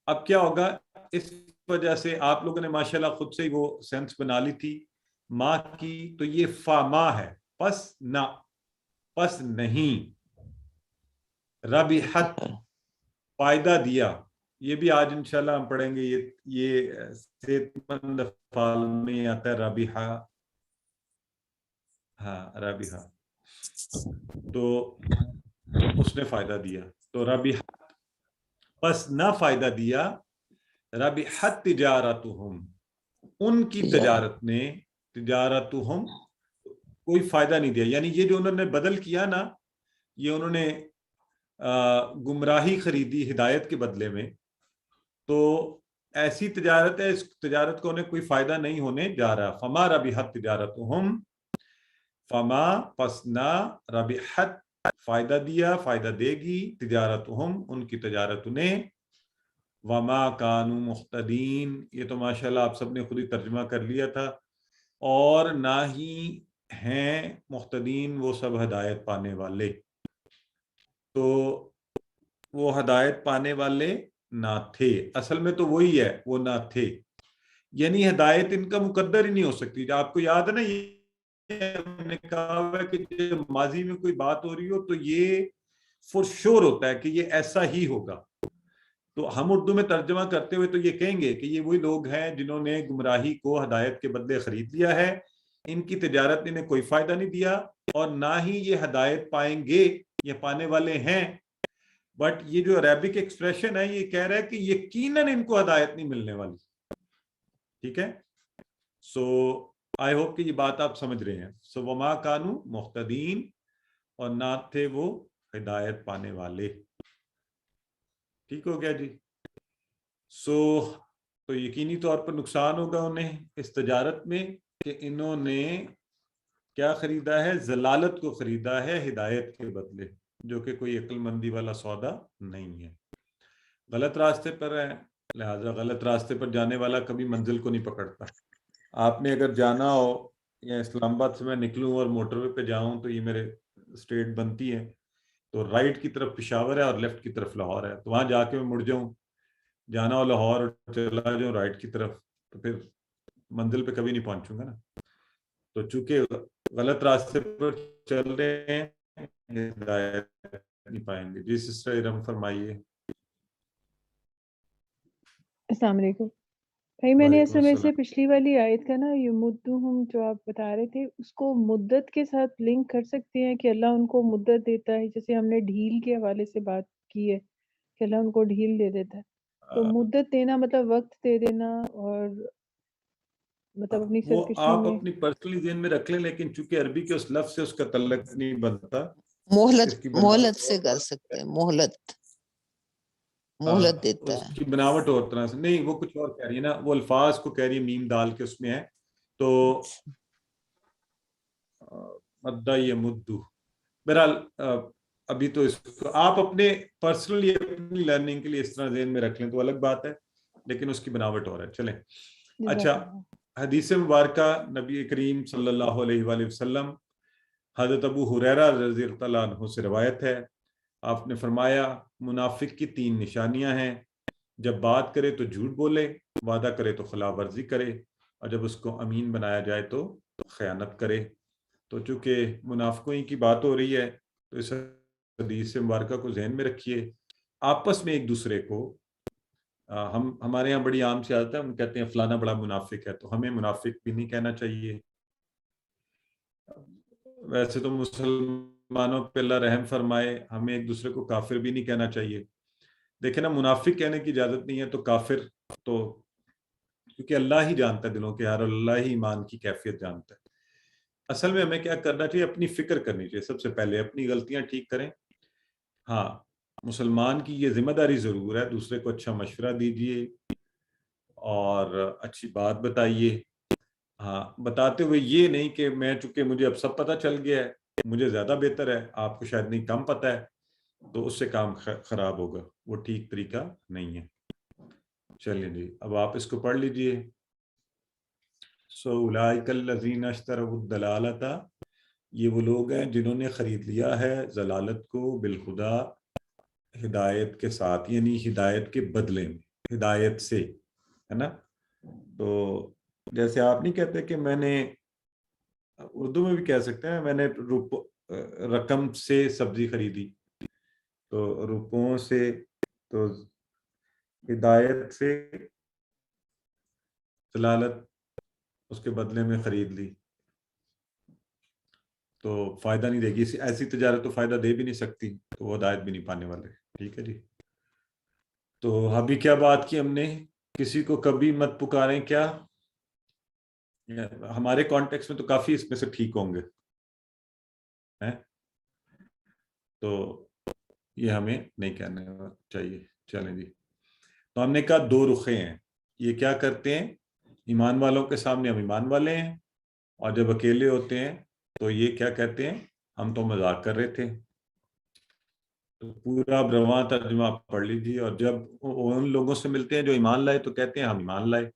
اب کیا ہوگا، اس وجہ سے آپ لوگوں نے ماشاءاللہ خود سے ہی وہ سینس بنا لی تھی ماں کی. تو یہ فاما ہے، پس نہ، پس نہیں. ربحت فائدہ دیا، یہ بھی آج انشاءاللہ ہم پڑھیں گے. یہ صحت مند افعال میں آتا ہے ربحہ. ہاں ربحہ، تو اس نے فائدہ دیا. تو ربحت پس نہ فائدہ دیا. ربحت تجارتہم، ان کی تجارت نے، تجارتہم کوئی فائدہ نہیں دیا. یعنی یہ جو انہوں نے بدل کیا نا، یہ انہوں نے گمراہی خریدی ہدایت کے بدلے میں. تو ایسی تجارت ہے، اس تجارت کو انہیں کوئی فائدہ نہیں ہونے جا رہا. فما ربحت تجارتہم، فما پس نہ، ربحت فائدہ دیا، فائدہ دے گی، تجارتہم ان کی تجارت انہیں. وما کانوا مہتدین، یہ تو ماشاءاللہ آپ سب نے خود ہی ترجمہ کر لیا تھا. اور نہ ہی ہیں مہتدین وہ سب ہدایت پانے والے. تو وہ ہدایت پانے والے نہ تھے. اصل میں تو وہی ہے، وہ نہ تھے. یعنی ہدایت ان کا مقدر ہی نہیں ہو سکتی. جو آپ کو یاد ہے نا، یہ ہم نے کہا ہے کہ جب ماضی میں کوئی بات ہو رہی ہو تو یہ فور شور ہوتا ہے کہ یہ ایسا ہی ہوگا. تو ہم اردو میں ترجمہ کرتے ہوئے تو یہ کہیں گے کہ یہ وہی لوگ ہیں جنہوں نے گمراہی کو ہدایت کے بدلے خرید لیا ہے. ان کی تجارت نے انہیں کوئی فائدہ نہیں دیا، اور نہ ہی یہ ہدایت پائیں گے، یہ پانے والے ہیں. بٹ یہ جو عربک ایکسپریشن ہے، یہ کہہ رہا ہے کہ یقیناً ان کو ہدایت نہیں ملنے والی. ٹھیک ہے. سو آئی ہوپ کہ یہ بات آپ سمجھ رہے ہیں. سو وما کانوا مہتدین، اور نہ تھے وہ ہدایت پانے والے. ٹھیک ہو گیا جی. سو تو یقینی طور پر نقصان ہوگا انہیں اس تجارت میں کہ انہوں نے کیا خریدا ہے، ضلالت کو خریدا ہے ہدایت کے بدلے، جو کہ کوئی عقل مندی والا سودا نہیں ہے. غلط راستے پر ہے، لہٰذا غلط راستے پر جانے والا کبھی منزل کو نہیں پکڑتا. آپ نے اگر جانا ہو، یا اسلام آباد سے میں نکلوں اور موٹر وے پہ جاؤں، تو یہ میرے اسٹیٹ بنتی ہے، تو رائٹ کی طرف پشاور ہے اور لیفٹ کی طرف لاہور ہے. تو وہاں جا کے میں مڑ جاؤں، جانا ہو لاہور اور چلا جاؤں رائٹ کی طرف، تو پھر منزل پہ کبھی نہیں پہنچوں گا نا. تو چونکہ غلط راستے پر چل رہے ہیں، ہدایت نہیں پائیں گے. جی سسٹر ارم فرمائیے. السلام علیکم بھائی. میں نے وعلیکم اصل میں سے السلام. پچھلی والی آیت کا نا یمدہم جو آپ بتا رہے تھے، اس کو مدت کے ساتھ لنک کر سکتے ہیں کہ اللہ ان کو مدت دیتا ہے، جیسے ہم نے ڈھیل کے حوالے سے بات کی ہے کہ اللہ ان کو ڈھیل دے دیتا ہے. تو مدت دینا مطلب وقت دے دینا، اور مطلب اپنی وہ سرکشی آپ میں. اپنی پرسنلی ذہن میں رکھ لیں، لیکن چونکہ عربی کے اس لفظ سے اس کا تعلق نہیں بنتا. مہلت، مہلت سے کر سکتے ہیں. مہلت، مہلت دیتا اس ہے. کی بناوٹ اور طرح سے نہیں، وہ کچھ اور کہہ رہی ہے نا، وہ الفاظ کو کہہ رہی ہے، میم ڈال کے اس میں ہے. تو مدہ یمدو، بہرحال ابھی تو اس کو آپ اپنے پرسنلی اپنی لرننگ کے لیے اس طرح ذہن میں رکھ لیں تو الگ بات ہے، لیکن اس کی بناوٹ اور ہے. چلیں. اچھا، حدیث مبارکہ نبی کریم صلی اللہ علیہ وآلہ وسلم، حضرت ابو ہریرہ رضی اللہ عنہ سے روایت ہے. آپ نے فرمایا منافق کی 3 نشانیاں ہیں. جب بات کرے تو جھوٹ بولے، وعدہ کرے تو خلاف ورزی کرے، اور جب اس کو امین بنایا جائے تو خیانت کرے. تو چونکہ منافقوں کی بات ہو رہی ہے تو اس حدیث مبارکہ کو ذہن میں رکھیے. آپس میں ایک دوسرے کو، ہمارے ہاں بڑی عام سی عادت ہے، ہم کہتے ہیں فلانا بڑا منافق ہے، تو ہمیں منافق بھی نہیں کہنا چاہیے. ویسے تو مسلمانوں پہ اللہ رحم فرمائے، ہمیں ایک دوسرے کو کافر بھی نہیں کہنا چاہیے. دیکھیں نا، منافق کہنے کی اجازت نہیں ہے، تو کافر تو کیونکہ اللہ ہی جانتا ہے دلوں کے حال، اللہ ہی ایمان کی کیفیت جانتا ہے. اصل میں ہمیں کیا کرنا چاہیے، اپنی فکر کرنی چاہیے. سب سے پہلے اپنی غلطیاں ٹھیک کریں. ہاں، مسلمان کی یہ ذمہ داری ضرور ہے، دوسرے کو اچھا مشورہ دیجیے اور اچھی بات بتائیے. ہاں، بتاتے ہوئے یہ نہیں کہ میں چونکہ مجھے اب سب پتہ چل گیا ہے، مجھے زیادہ بہتر ہے، آپ کو شاید نہیں کم پتہ ہے، تو اس سے کام خراب ہوگا. وہ ٹھیک طریقہ نہیں ہے. چلیے جی، اب آپ اس کو پڑھ لیجئے. سو اولئک الذین اشتروا الضلالۃ یہ وہ لوگ ہیں جنہوں نے خرید لیا ہے ضلالت کو بالخدا ہدایت کے ساتھ، یعنی ہدایت کے بدلے میں، ہدایت سے، ہے نا. تو جیسے آپ نہیں کہتے کہ میں نے، اردو میں بھی کہہ سکتے ہیں میں نے رقم سے سبزی خریدی، تو روپوں سے، تو ہدایت سے ضلالت اس کے بدلے میں خرید لی تو فائدہ نہیں دے گی. ایسی تجارت تو فائدہ دے بھی نہیں سکتی، تو وہ ہدایت بھی نہیں پانے والے. ٹھیک ہے جی. تو ابھی کیا بات کی ہم نے، کسی کو کبھی مت پکاریں، کیا ہمارے کانٹیکس میں تو کافی اس میں سے ٹھیک ہوں گے، تو یہ ہمیں نہیں کہنا چاہیے. چلیں جی. تو ہم نے کہا دو رخے ہیں. یہ کیا کرتے ہیں، ایمان والوں کے سامنے ہم ایمان والے ہیں، اور جب اکیلے ہوتے ہیں تو یہ کیا کہتے ہیں، ہم تو مذاق کر رہے تھے. تو پورا برواں ترجمہ پڑھ لیجیے. اور جب ان لوگوں سے ملتے ہیں جو ایمان لائے تو کہتے ہیں ہم ایمان لائے،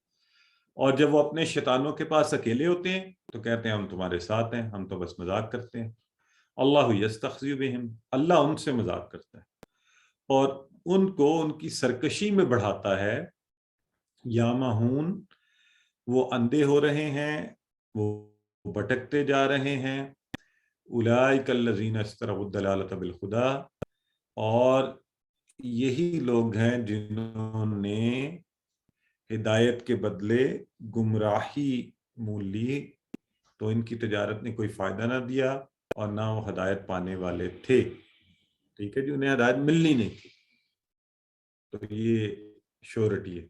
اور جب وہ اپنے شیطانوں کے پاس اکیلے ہوتے ہیں تو کہتے ہیں ہم تمہارے ساتھ ہیں، ہم تو بس مذاق کرتے ہیں. اللہ یستخزی بہم، اللہ ان سے مذاق کرتا ہے اور ان کو ان کی سرکشی میں بڑھاتا ہے. یامہون، وہ اندھے ہو رہے ہیں، وہ بھٹکتے جا رہے ہیں. اولئک الذین اشتروا الضلالۃ بالہدی، اور یہی لوگ ہیں جنہوں نے ہدایت کے بدلے گمراہی مول لی، تو ان کی تجارت نے کوئی فائدہ نہ دیا اور نہ وہ ہدایت پانے والے تھے. ٹھیک ہے جی، انہیں ہدایت ملنی نہیں تھی. تو یہ شورٹی ہے.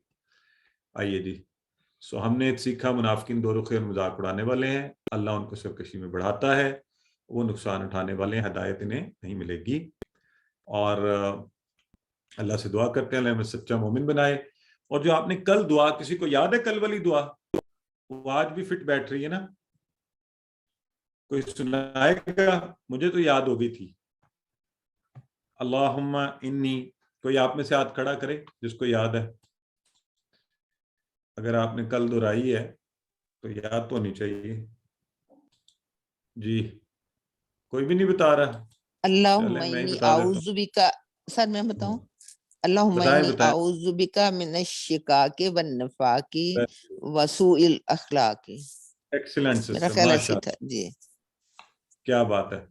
آئیے جی. سو ہم نے سیکھا منافقین دو رخے اور مذاق اڑانے والے ہیں، اللہ ان کو سرکشی میں بڑھاتا ہے، وہ نقصان اٹھانے والے ہیں، ہدایت انہیں نہیں ملے گی. اور اللہ سے دعا کرتے ہیں اللہ ہمیں سچا مومن بنائے. اور جو آپ نے کل دعا، کسی کو یاد ہے کل والی دعا؟ وہ آج بھی فٹ بیٹھ رہی ہے نا؟ کوئی سنائے گا؟ مجھے تو یاد ہو گئی تھی. اللہم انی، کوئی آپ میں سے ہاتھ کھڑا کرے جس کو یاد ہے. اگر آپ نے کل دہرائی ہے تو یاد تو ہونی چاہیے. جی کوئی بھی نہیں بتا رہا. اللہم میں ہی انی بتا دیتا اعوذ بکا، سر میں بتاؤں، اللہم بتائیں انی بتائیں. اعوذ بکا من الشقاق والنفاق وسوء الاخلاق. ایکسلنٹ میرا سسٹر، خیال ماشاء ایسی اللہ، تھا جی. کیا بات ہے.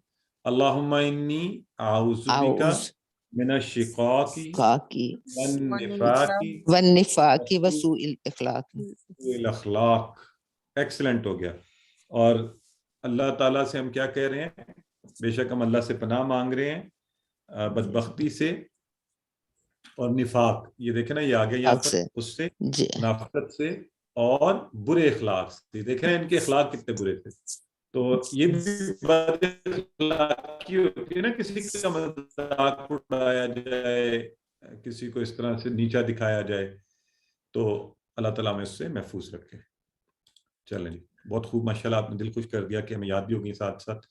اللہم انی اعوذ بکا اعوذ من الشقاق کاکی والنفاق والنفاق وسوء الاخلاق. والاخلاق. ایکسلنٹ ہو گیا. اور اللہ تعالیٰ سے ہم کیا کہہ رہے ہیں؟ بے شک ہم اللہ سے پناہ مانگ رہے ہیں بدبختی سے اور نفاق. یہ دیکھیں نا، یہ آگے یہاں پر اس سے، جی منافقت سے اور برے اخلاق سے. دیکھیں نا ان کے اخلاق کتنے برے تھے. تو یہ بھی بد اخلاقی ہوتی ہے نا، کسی کا مذاق اڑایا جائے، کسی کو اس طرح سے نیچا دکھایا جائے، تو اللہ تعالیٰ ہمیں اس سے محفوظ رکھے. چلیں جی، بہت خوب، ماشاءاللہ آپ نے دل خوش کر دیا کہ ہمیں یاد بھی ہوگی. ساتھ ساتھ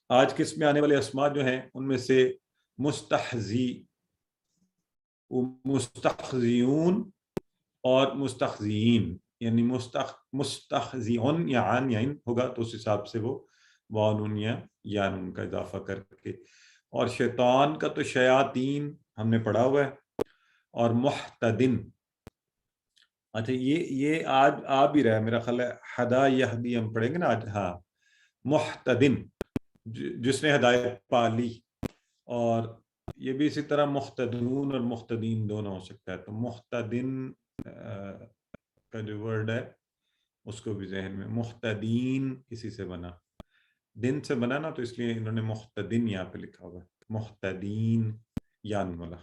آج کے اس میں آنے والے اسماء جو ہیں ان میں سے مستحزی، مستحزیون اور مستحزین، یعنی مستحزیون یا عن یا ان ہوگا تو اس حساب سے وہ وانون یا نون کا اضافہ کر کے. اور شیطان کا تو شیاطین ہم نے پڑھا ہوا ہے. اور محتدن، اچھا یہ آج آ بھی رہا ہے میرا خیال ہے، ہدا یہدی ہم پڑھیں گے نا آج. ہاں، محتدن جس نے ہدایت پا لی. اور یہ بھی اسی طرح محتدون اور محتدین دونوں ہو سکتا ہے. تو محتدن کا جو ورڈ ہے اس کو بھی ذہن میں، محتدین کسی سے بنا، دن سے بنا نا، تو اس لیے انہوں نے محتدن یہاں پہ لکھا ہوا ہے، محتدین یان ملا.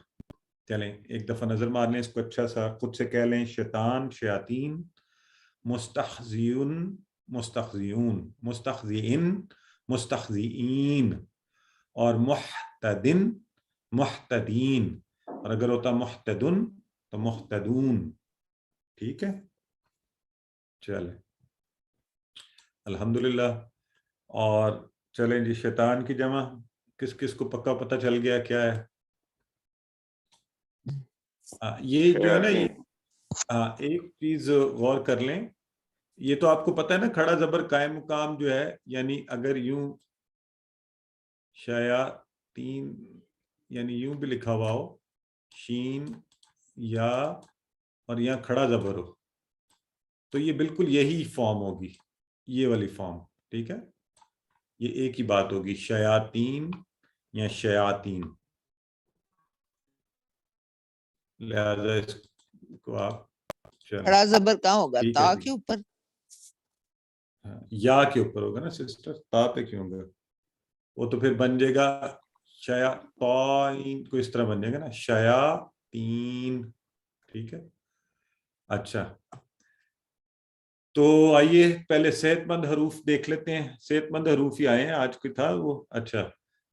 چلیں ایک دفعہ نظر مار لیں اس کو اچھا سا، خود سے کہہ لیں: شیطان، شیاطین، مستحزیون، مستحزیون، مستحزین، مستحزئین، اور محتدن، محتدین. اور اگر ہوتا محتدن تو محتدون. ٹھیک ہے، چلیں الحمدللہ. اور چلیں جی، شیطان کی جمع کس کس کو پکا پتہ چل گیا کیا ہے؟ یہ جو ہے نا، یہ ایک چیز غور کر لیں. یہ تو آپ کو پتہ ہے نا، کھڑا زبر قائم مقام جو ہے، یعنی اگر یوں شیاطین یعنی یوں بھی لکھا ہوا ہو شین یا اور یہاں کھڑا زبر ہو تو یہ بالکل یہی فارم ہوگی، یہ والی فارم، ٹھیک ہے، یہ ایک ہی بات ہوگی، شیاطین یا شیاطین، لہذا اس کو آپ کھڑا زبر کہاں ہوگا؟ ٹھیک تا ہے کے اوپر، یا کے اوپر ہوگا نا سسٹر، تا پہ کیوں ہوگا؟ وہ تو پھر بن جائے گا شیاطین کو اس طرح بن جائے گا نا شیاطین، ٹھیک ہے۔ اچھا تو آئیے پہلے صحت مند حروف دیکھ لیتے ہیں، صحت مند حروف ہی آئے ہیں آج کوئی تھا وہ، اچھا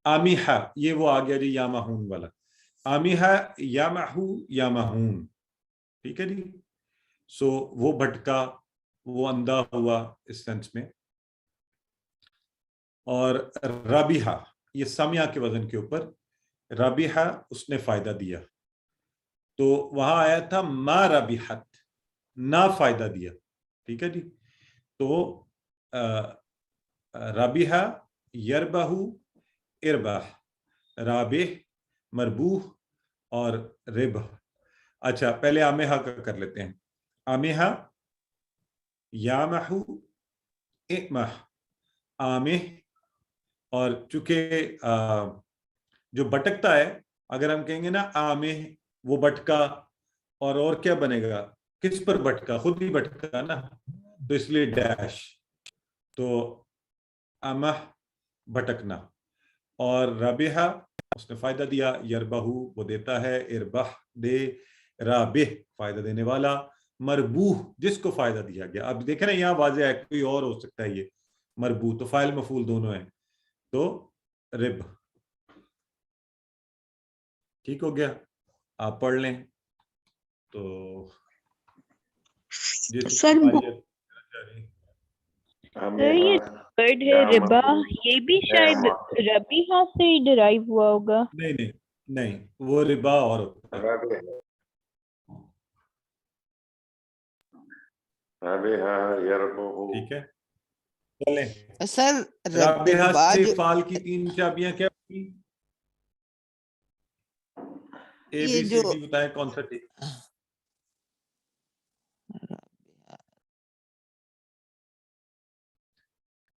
آمیحہ، یہ وہ آ گیا جی یامہون والا، آمیحہ یامہو یامہون، ٹھیک ہے جی، سو وہ بھٹکا، وہ اندھا ہوا اس سینس میں۔ اور رابحہ یہ سمیہ کے وزن کے اوپر، رابحہ اس نے فائدہ دیا، تو وہاں آیا تھا ما رابحت، نہ فائدہ دیا، ٹھیک ہے جی، تو رابحہ یربح اربح، رابح مربوح اور ربح۔ اچھا پہلے آمیحہ کا کر لیتے ہیں، آمیحہ یامحو امح، آمح، اور چونکہ جو بٹکتا ہے اگر ہم کہیں گے نا آمح وہ بٹکا، اور کیا بنے گا، کس پر بٹکا، خود ہی بٹکا نا، تو اس لیے ڈیش، تو امح بھٹکنا، اور رابحہ اس نے فائدہ دیا، یربہو وہ دیتا ہے، اربح دے، رابح فائدہ دینے والا، مربوح جس کو فائدہ دیا گیا۔ اب دیکھیں نا یہاں واضح ہے، کوئی اور ہو سکتا ہے یہ مربوح، تو فاعل مفعول دونوں ہیں، تو رب، ٹھیک ہو گیا، آپ پڑھ لیں تو سر یہ ورڈ ہے ربا، یہ بھی شاید ربیحہ سے ہی ڈرائیو ہوا ہوگا۔ نہیں نہیں نہیں، وہ ربا اور ہوتا ہے، ٹھیک ہے، چلیں سر رابحہ ربا سے جو فعال کی تین چابیاں کیا ہوئی؟ اے یہ بی جو سی ڈی بتائیں کون سا ٹھیک؟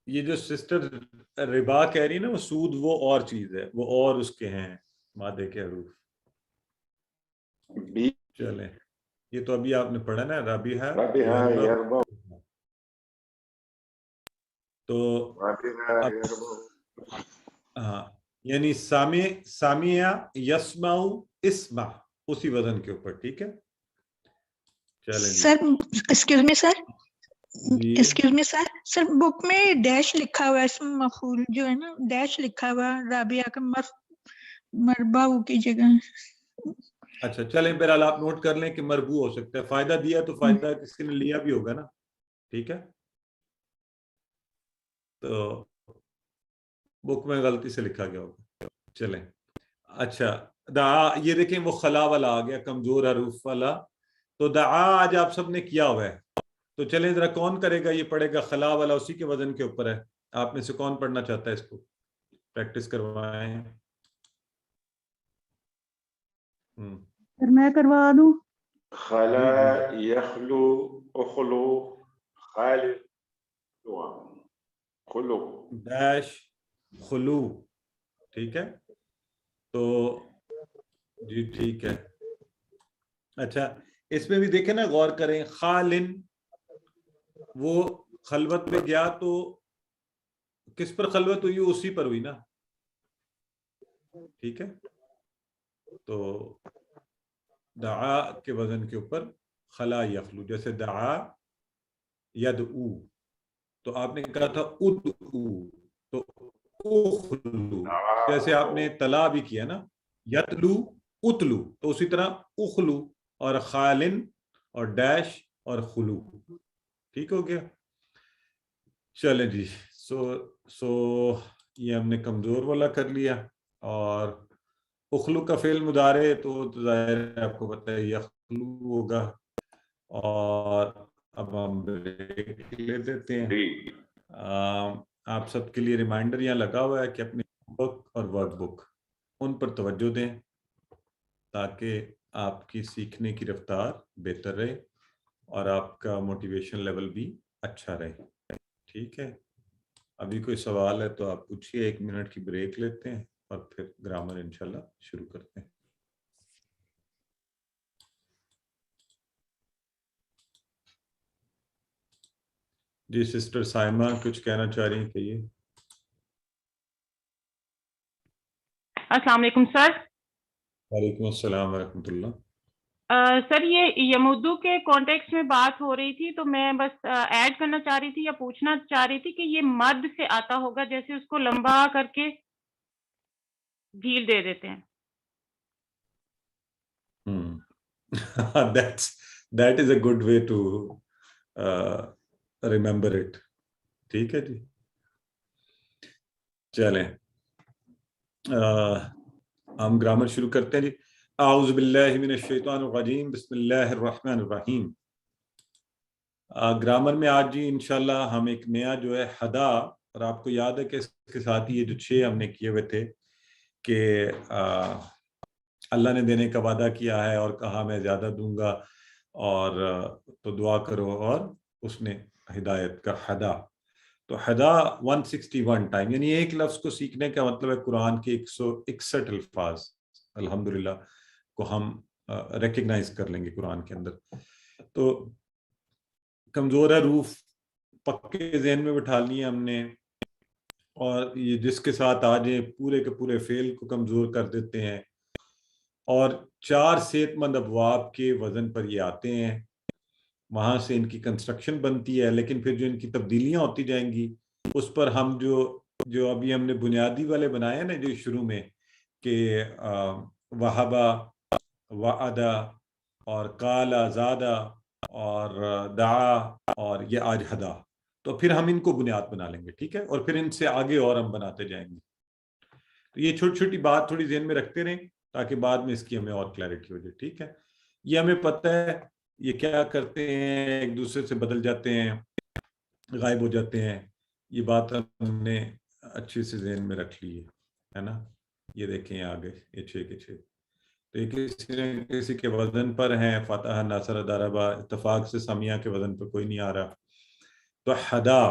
یہ جو سسٹر ربا کہہ رہی ہے نا وہ سود، وہ اور چیز ہے، وہ اور اس کے ہیں مادے کے حروف، چلیں یہ تو ابھی آپ نے پڑھا نا، رابحہ یربح، تو ہاں یعنی سامع یسمع اسمع، اسی وزن کے اوپر، ٹھیک ہے، چلیں جی، سر ایکسکیوز می سر، جی ایکسکیوز می سر، سر بک میں ڈیش لکھا ہوا ہے، اسم مفعول جو ہے نا ڈیش لکھا ہوا ہے، رابعہ کا مربوع کی جگہ۔ اچھا چلیں بہرحال آپ نوٹ کر لیں کہ مربوع ہو سکتا ہے، فائدہ دیا تو فائدہ کسی نے لیا بھی ہوگا نا، ٹھیک ہے، تو بک میں غلطی سے لکھا گیا ہوگا، چلیں اچھا دعا، یہ دیکھیں وہ خلا والا آ گیا، کمزور حروف والا، تو دعا آج آپ سب نے کیا ہوا ہے، تو چلیں ذرا کون کرے گا، یہ پڑھے گا خلا والا، اسی کے وزن کے اوپر ہے، آپ میں سے کون پڑھنا چاہتا ہے اس کو، پریکٹس کروائیں۔ میں کروا دوں؟ خلا یخلو اخلو خالد خلو ڈیش خلو، ٹھیک ہے، تو جی ٹھیک ہے، اچھا اس میں بھی دیکھیں نا، غور کریں، خالن وہ خلوت میں گیا تو کس پر خلوت ہوئی، اسی پر ہوئی نا، ٹھیک ہے، تو دعا کے وزن کے اوپر خلا یخلو، جیسے دعا یدعو تو آپ نے کہا تھا ادعو، تو اخلو، جیسے آپ نے تلا بھی کیا نا، یتلو اتلو، تو اسی طرح اخلو اور خالن اور ڈیش اور خلو، ٹھیک ہو گیا، چلیں جی، سو یہ ہم نے کمزور والا کر لیا، اور اخلو کا فعل مضارع تو ظاہر ہے آپ کو پتہ ہے یخلو ہوگا، اور اب ہم بریک لے دیتے ہیں، آپ سب کے لیے ریمائنڈر یہاں لگا ہوا ہے کہ اپنے بک اور ورک بک ان پر توجہ دیں تاکہ آپ کی سیکھنے کی رفتار بہتر رہے اور آپ کا موٹیویشن لیول بھی اچھا رہے. ٹھیک ہے, ابھی کوئی سوال ہے تو آپ پوچھیے, 1 منٹ کی بریک لیتے ہیں اور پھر گرامر انشاءاللہ شروع کرتے ہیں. جی سسٹر سائمہ کچھ کہنا چاہ رہی ہیں, کہیے. السلام علیکم سر. وعلیکم السلام ورحمۃ اللہ. سر یہ یمودو کے کانٹیکس میں بات ہو رہی تھی تو میں بس ایڈ کرنا چاہ رہی تھی یا پوچھنا چاہ رہی تھی کہ یہ مد سے آتا ہوگا, جیسے اس کو لمبا کر کے ڈھیل دے دیتے ہیں. That is a good way to remember it. ٹھیک ہے جی, چلیں ہم گرامر شروع کرتے ہیں جی. اعوذ باللہ من الشیطان الرجیم, بسم اللہ الرحمن الرحیم. گرامر میں آج جی انشاءاللہ ہم ایک نیا جو ہے حدا, اور آپ کو یاد ہے کہ اس کے ساتھ یہ جو 6 ہم نے کیے ہوئے تھے کہ اللہ نے دینے کا وعدہ کیا ہے اور کہا میں زیادہ دوں گا, اور تو دعا کرو, اور اس نے ہدایت کا حدا. تو حدا 161 ٹائم, یعنی ایک لفظ کو سیکھنے کا مطلب ہے قرآن کے 161 الفاظ الحمدللہ کو ہم ریکگنائز کر لیں گے قرآن کے اندر. تو کمزور حروف پکے ذہن میں بٹھا لیے ہم نے, اور یہ جس کے ساتھ آ جائیں پورے کے پورے فعل کو کمزور کر دیتے ہیں, اور 4 صحت مند ابواب کے وزن پر یہ آتے ہیں, وہاں سے ان کی کنسٹرکشن بنتی ہے. لیکن پھر جو ان کی تبدیلیاں ہوتی جائیں گی اس پر ہم جو ابھی ہم نے بنیادی والے بنائے ہیں نا جو شروع میں, کہ وہبا, وعدہ اور قالا زادہ اور دعا اور یہ آج ہدا, تو پھر ہم ان کو بنیاد بنا لیں گے. ٹھیک ہے, اور پھر ان سے آگے اور ہم بناتے جائیں گے. تو یہ چھوٹی چھوٹی بات تھوڑی ذہن میں رکھتے رہیں تاکہ بعد میں اس کی ہمیں اور کلیئرٹی ہو جائے. ٹھیک ہے, یہ ہمیں پتہ ہے یہ کیا کرتے ہیں, ایک دوسرے سے بدل جاتے ہیں, غائب ہو جاتے ہیں. یہ بات ہم نے اچھے سے ذہن میں رکھ لی ہے نا. یہ دیکھیں آگے یہ 6 کے 6, تو یہ کسی کے وزن پر ہیں, فتح, ناصر, ضربہ, اتفاق سے سمیہ کے وزن پر کوئی نہیں آ رہا. تو حدا,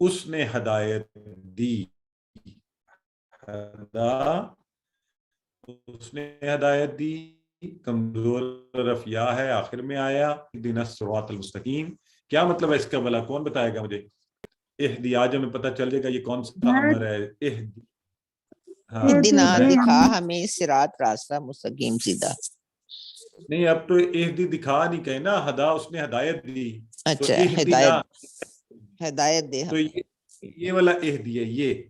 اس نے ہدایت دی, حدا اس نے ہدایت دی, کمزور رفیہ ہے, آخر میں آیا. اهدنا الصراط المستقیم, کیا مطلب ہے اس کا بھلا, کون بتائے گا مجھے؟ اہدی, آج ہمیں پتہ چل جائے گا یہ کون سا امر ہے. اہدی, اہدنا, دکھا ہمیں صراط, راستہ مستقیم سیدھا. نہیں, اب تو اہدی دکھا نہیں کہے نا, ہدا اس نے ہدایت دی. اچھا, ہدایت دے. تو یہ والا اہدی ہے یہ,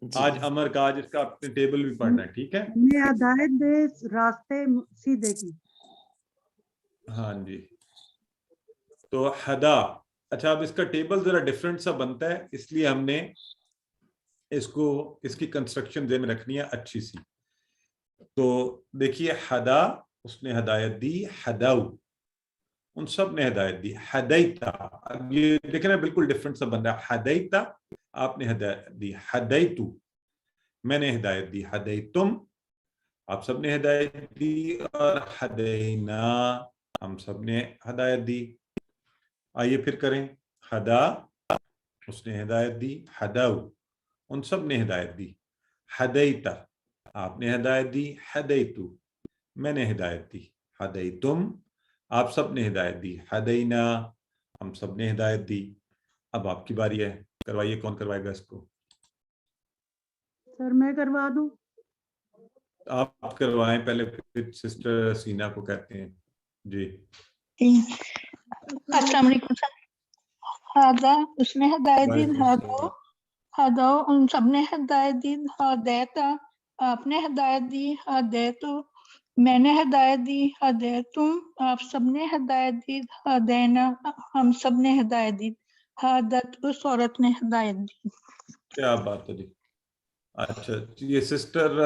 آج امر کا, آج اس کا اپنے ٹیبل بھی پڑھنا ہے. ٹھیک ہے, ہدایت دے راستے سیدھے کی. ہاں جی, تو حدا. اچھا, اب اس کا ٹیبل ذرا ڈیفرنٹ سا بنتا ہے, اس لیے ہم نے اس کی کنسٹرکشن ذہن میں رکھنی ہے اچھی سی. تو دیکھیے حدا, اس نے ہدایت دی, حداؤ, ان سب نے ہدایت دی. حدیتا, اب یہ دیکھیں نا بالکل ڈیفرنٹ سا بن رہا ہے. حدیتا, آپ نے ہدایت دی. حدیتو, میں نے ہدایت دی. حدیتم, آپ سب نے ہدایت دی. اور حدینا, ہم سب نے ہدایت دی. آئیے پھر کریں. حدا, اس نے ہدایت دی. حداؤ, ان سب نے ہدایت دی. حدیتا, آپ نے ہدایت دی. حدیتو, میں نے ہدایت دی. حدیتم, آپ سب نے ہدایت دی. حدینا, ہم سب نے ہدایت دی. اب آپ کی باری ہے, کروائیے. کون کروائے گا اس کو؟ سر میں کروا دوں. آپ کروائیں پہلے, پھر سسٹر سینا کو کہتے ہیں. جی السلام علیکم سر. ہدا, اس نے ہدایت دی. ہداؤ, ان سب نے ہدایت دی. ہدیتا, آپ نے ہدایت دی. ہدیتو, میں نے ہدایت دی. ہدیتم, آپ سب نے ہدایت دی. ہدینا, ہم سب نے ہدایت دی. ہدت, اس عورت نے ہدایت دی. کیا بات ہے جی. اچھا, یہ سسٹر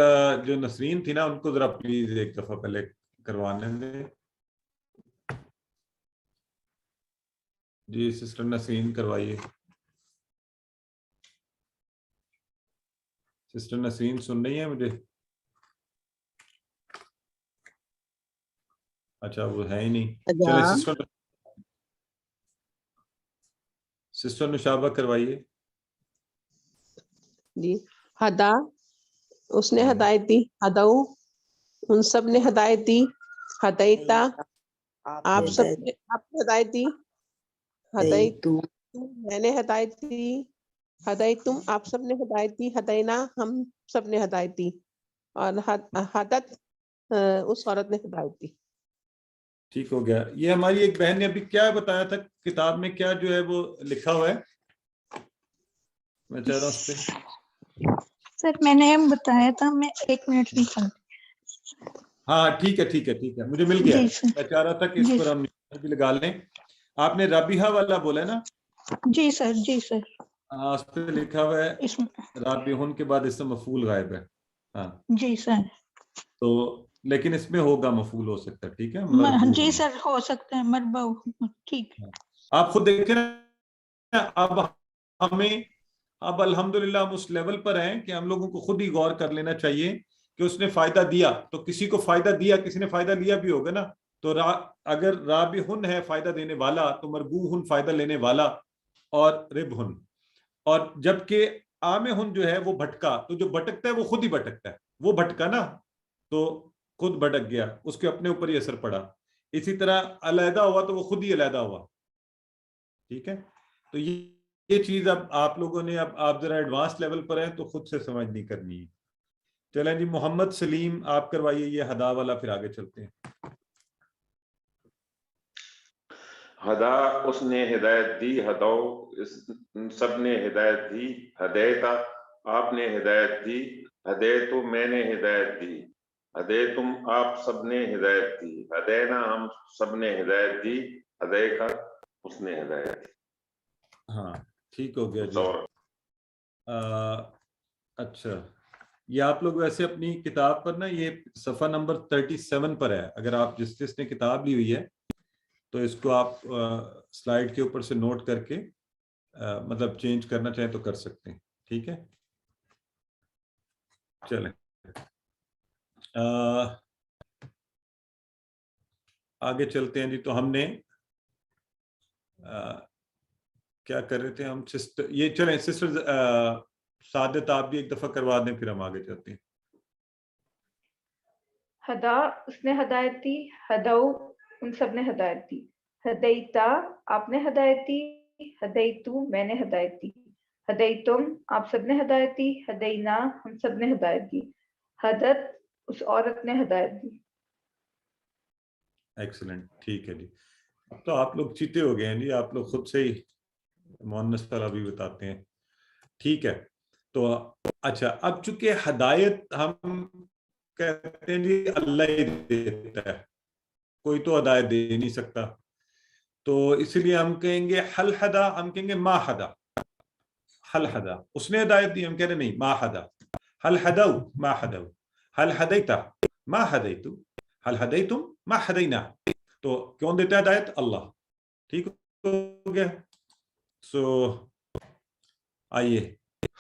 جو نسرین تھی نا, ان کو ذرا پلیز ایک دفعہ پہلے کروانے دیں. جی سسٹر نسرین کروائیے. سسٹر نسرین سن رہی ہے مجھے؟ اچھا وہ ہے ہی نہیں. چلے سسٹر نشابہ کروائیے جی. ہدا اس نے ہدایت دی، ہداؤ ان سب نے ہدایت دی، ہدایتا آپ سب نے ہدایت دی، ہدایت میں نے ہدایت دی، ہدایت تم آپ سب نے ہدایت دی، ہداینا ہم سب نے ہدایت دی، اور ہدت اس عورت نے ہدایت دی. ٹھیک ہو گیا. یہ ہماری ایک بہن نے ابھی کیا بتایا تھا کتاب میں، کیا جو ہے وہ لکھا ہوا ہے؟ میں چاہ رہا ہوں اس پہ. سر میں نے بتایا تھا، میں 1 منٹ نکال. ہاں ٹھیک ہے مجھے مل گیا. میں چاہ رہا تھا کہ اس پر ہم بھی لگا لیں. آپ نے رابحہ والا بولا ہے نا؟ جی سر. ہاں اس پہ لکھا ہوا ہے رابحون کے بعد اسم مفعول غائب ہے. ہاں جی سر. تو لیکن اس میں ہوگا مفعول ہو سکتا ہے. ٹھیک ہے جی سر ہو سکتا ہے مربع. ٹھیک ہے. آپ خود دیکھیں اب الحمدللہ ہم اس لیول پر ہیں کہ ہم لوگوں کو خود ہی غور کر لینا چاہیے کہ اس نے فائدہ دیا تو کسی کو فائدہ دیا، کسی نے فائدہ لیا بھی ہوگا نا. تو اگر رابحن ہے فائدہ دینے والا تو مربوحن فائدہ لینے والا اور ربحن. اور جبکہ عامہن جو ہے وہ بھٹکا، تو جو بھٹکتا ہے وہ خود ہی بھٹکتا ہے. وہ بھٹکا نا تو خود بھٹک گیا، اس کے اپنے اوپر ہی اثر پڑا. اسی طرح علیحدہ ہوا تو وہ خود ہی علیحدہ ہوا. ٹھیک ہے. تو یہ چیز اب آپ لوگوں نے، اب آپ ذرا ایڈوانس لیول پر ہیں تو خود سے سمجھ نہیں کرنی ہے. چلیں جی محمد سلیم آپ کروائیے یہ ہدا والا، پھر آگے چلتے ہیں. ہدا اس نے ہدایت دی، ہداؤ سب نے ہدایت دی، ہدایتا آپ نے ہدایت دی، ہدایتو میں نے ہدایت دی، ہدایتم آپ سب نے ہدایت دی، ہداینا ہم سب نے ہدایت دی، ہدایکا اس نے ہدایت دی. ہاں ٹھیک ہو گیا جی. اچھا یہ آپ لوگ ویسے اپنی کتاب پر نا یہ صفحہ نمبر 37 پر ہے. اگر آپ جس نے کتاب لی ہوئی ہے تو اس کو آپ سلائیڈ کے اوپر سے نوٹ کر کے مطلب چینج کرنا چاہیں تو کر سکتے ہیں. ٹھیک ہے چلیں آگے چلتے ہیں جی. تو ہم نے کیا کر رہے تھے ہم؟ سسٹر یہ چلیں سسٹر سعادت آپ بھی ایک دفعہ کروا دیں پھر ہم آگے چلتے ہیں. ہدا اس نے ہدایت دی، ہداؤ ان سب نے ہدایت دی، ہدایتا آپ نے ہدایت دی، ہدایتو میں نے ہدایت دی، ہدایتم آپ سب نے ہدایت دی، ہداینا ہم سب نے ہدایت دی، ہدت اس عورت نے ہدایت دی. ایکسلنٹ. ٹھیک ہے جی. اب تو آپ لوگ چیتے ہو گئے ہیں جی، آپ لوگ خود سے ہی مؤنث والا بھی بتاتے ہیں. ٹھیک ہے. تو اچھا اب چونکہ ہدایت ہم کہتے ہیں جی اللہ ہی دیتا ہے، کوئی تو ہدایت دے نہیں سکتا، تو اس لیے ہم کہیں گے حل ہدا، ہم کہیں گے ما ہدا. حل ہدا اس نے ہدایت دی، ہم کہہ رہے نہیں ما ہدا. حل ہدو ما ہدو، حل ہدیتا ما ہدیتو، حل ہدیتم ما ہدینا. تو کون دیتا ہے ہدایت؟ اللہ. ٹھیک ہو گیا. سو آئیے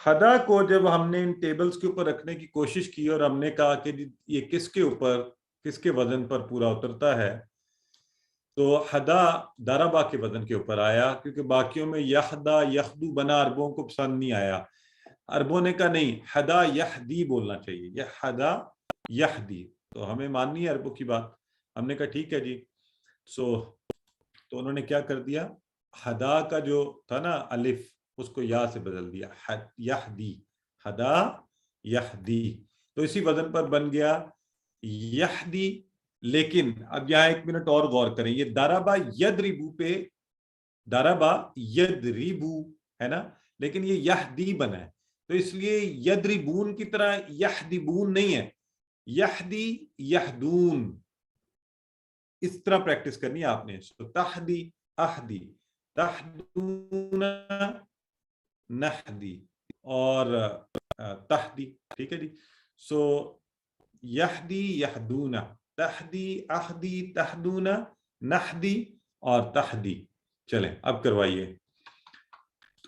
ہدا کو جب ہم نے ان ٹیبلز کے اوپر رکھنے کی کوشش کی اور ہم نے کہا کہ یہ کس کے اوپر، کس کے وزن پر پورا اترتا ہے، تو ہدا دربا کے وزن کے اوپر آیا، کیونکہ باقیوں میں یحدا یخدو بنا عربوں کو پسند نہیں آیا. عربوں نے کہا نہیں ہدا یہدی بولنا چاہیے، یہ ہدا یہدی. تو ہمیں ماننی ہے عربوں کی بات. ہم نے کہا ٹھیک ہے جی. تو انہوں نے کیا کر دیا، ہدا کا جو تھا نا الف اس کو یا سے بدل دیا، یہدی، ہدا یہدی. تو اسی وزن پر بن گیا یہدی. لیکن اب یہاں 1 منٹ اور غور کریں، یہ دارابا یدربو پہ دارابا یدربو ہے نا، لیکن یہ یہدی بنا ہے، تو اس لیے یدربون کی طرح یہدبون نہیں ہے، یہدی یہدون. اس طرح پریکٹس کرنی ہے آپ نے. تہدی اہدی، تہدون نہدی اور تہدی. ٹھیک ہے جی. سو یہدی یہدون، تہدی اہدی تہدون نہدی اور تہدی. چلیں اب کروائیے.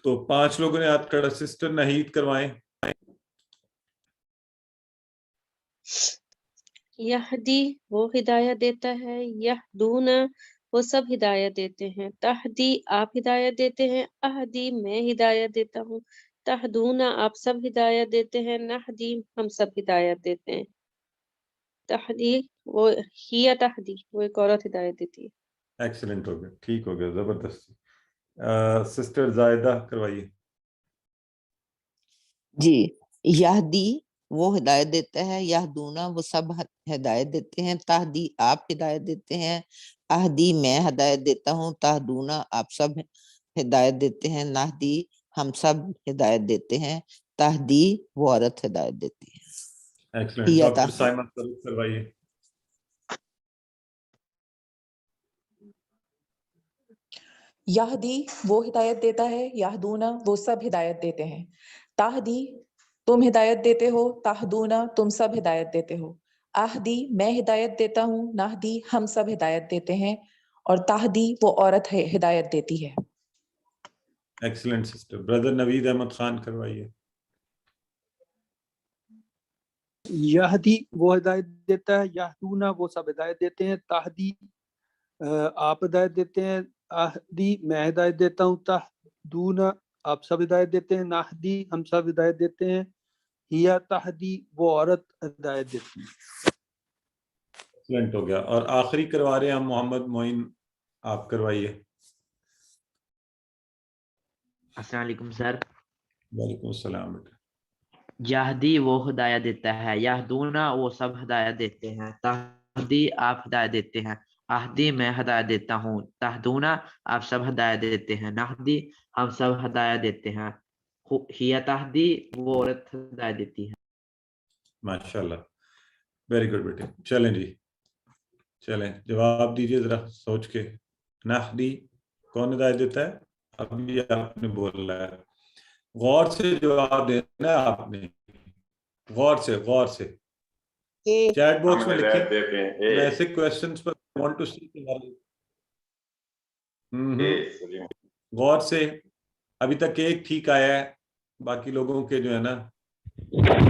تو 5 لوگوں نے ہاتھ کھڑا. سسٹر نہید کروائیں. یہدی وہ ہدایت دیتا ہے، یہدون وہ سب ہدایت دیتے ہیں، تہدی آپ ہدایت دیتے ہیں، اہدی میں ہدایت دیتا ہوں، تہدون آپ سب ہدایت دیتے ہیں، نہدی ہم سب ہدایت دیتے ہیں۔ تہدی وہ ہی تہدی وہ ایک عورت ہدایت دیتی ہے۔ ایکسلنٹ ہو گیا، ٹھیک ہو گیا، زبردست۔ سسٹر زائدہ کروائیے۔ جی، یہدی وہ ہدایت دیتا ہے، یہدونا وہ سب ہدایت دیتے ہیں، تہدی آپ ہدایت دیتے ہیں، اہدی میں ہدایت دیتا ہوں، تہدونا آپ سب ہدایت دیتے ہیں، نہدی ہم سب ہدایت دیتے ہیں، تہدی وہ عورت ہدایت دیتی ہے۔ ایکسلنٹ، ڈاکٹر سائمن کروائیے۔ یہدی وہ ہدایت دیتا ہے، یہدونا وہ سب ہدایت دیتے ہیں، تہدی تم ہدایت دیتے ہو، تہدونا تم سب ہدایت دیتے ہو، اہدی میں ہدایت دیتا ہوں، نہدی ہم سب ہدایت دیتے ہیں، اور تہدی وہ عورت ہے ہدایت دیتی ہے۔ Excellent sister. بردر نوید احمد خان کروائیے۔ یہدی وہ ہدایت دیتا ہے، یہدونا وہ سب ہدایت دیتے ہیں، تہدی آپ ہدایت دیتے ہیں، اہدی میں ہدایت دیتا ہوں، تہدونا آپ سب ہدایت دیتے ہیں، نہدی ہم سب ہدایت دیتے ہیں، ہیا تہدی وہ عورت ہدایت دیتی ہے۔ ایکسلنٹ ہو گیا۔ اور آخری کروا رہے ہیں ہم محمد معین، آپ کروائیے۔ السلام علیکم سر۔ وعلیکم السلام بیٹا۔ یہدی وہ ہدایت دیتا ہے، یہدونا وہ سب ہدایت دیتے ہیں، تہدی آپ ہدایت دیتے ہیں، اہدی میں ہدایت دیتا ہوں، تہدونا آپ سب ہدایت دیتے ہیں، نہدی ہم سب ہدایت دیتے ہیں، ہی تہدی وہ عورت ہدایت دیتی ہے۔ ماشاءاللہ، ویری گڈ بیٹے۔ چلیں جی، چلیں جواب دیجیے ذرا سوچ کے۔ نہدی کون ہدایت دیتا ہے؟ ابھی آپ نے بولا ہے، غور سے جواب دینا ہے آپ نے، غور سے، غور سے چیٹ باکس میں لکھیں ایسے کویسچنز پر وانٹ ٹو سی۔ غور سے، ابھی تک ایک ٹھیک آیا ہے، باقی لوگوں کے جو ہے نا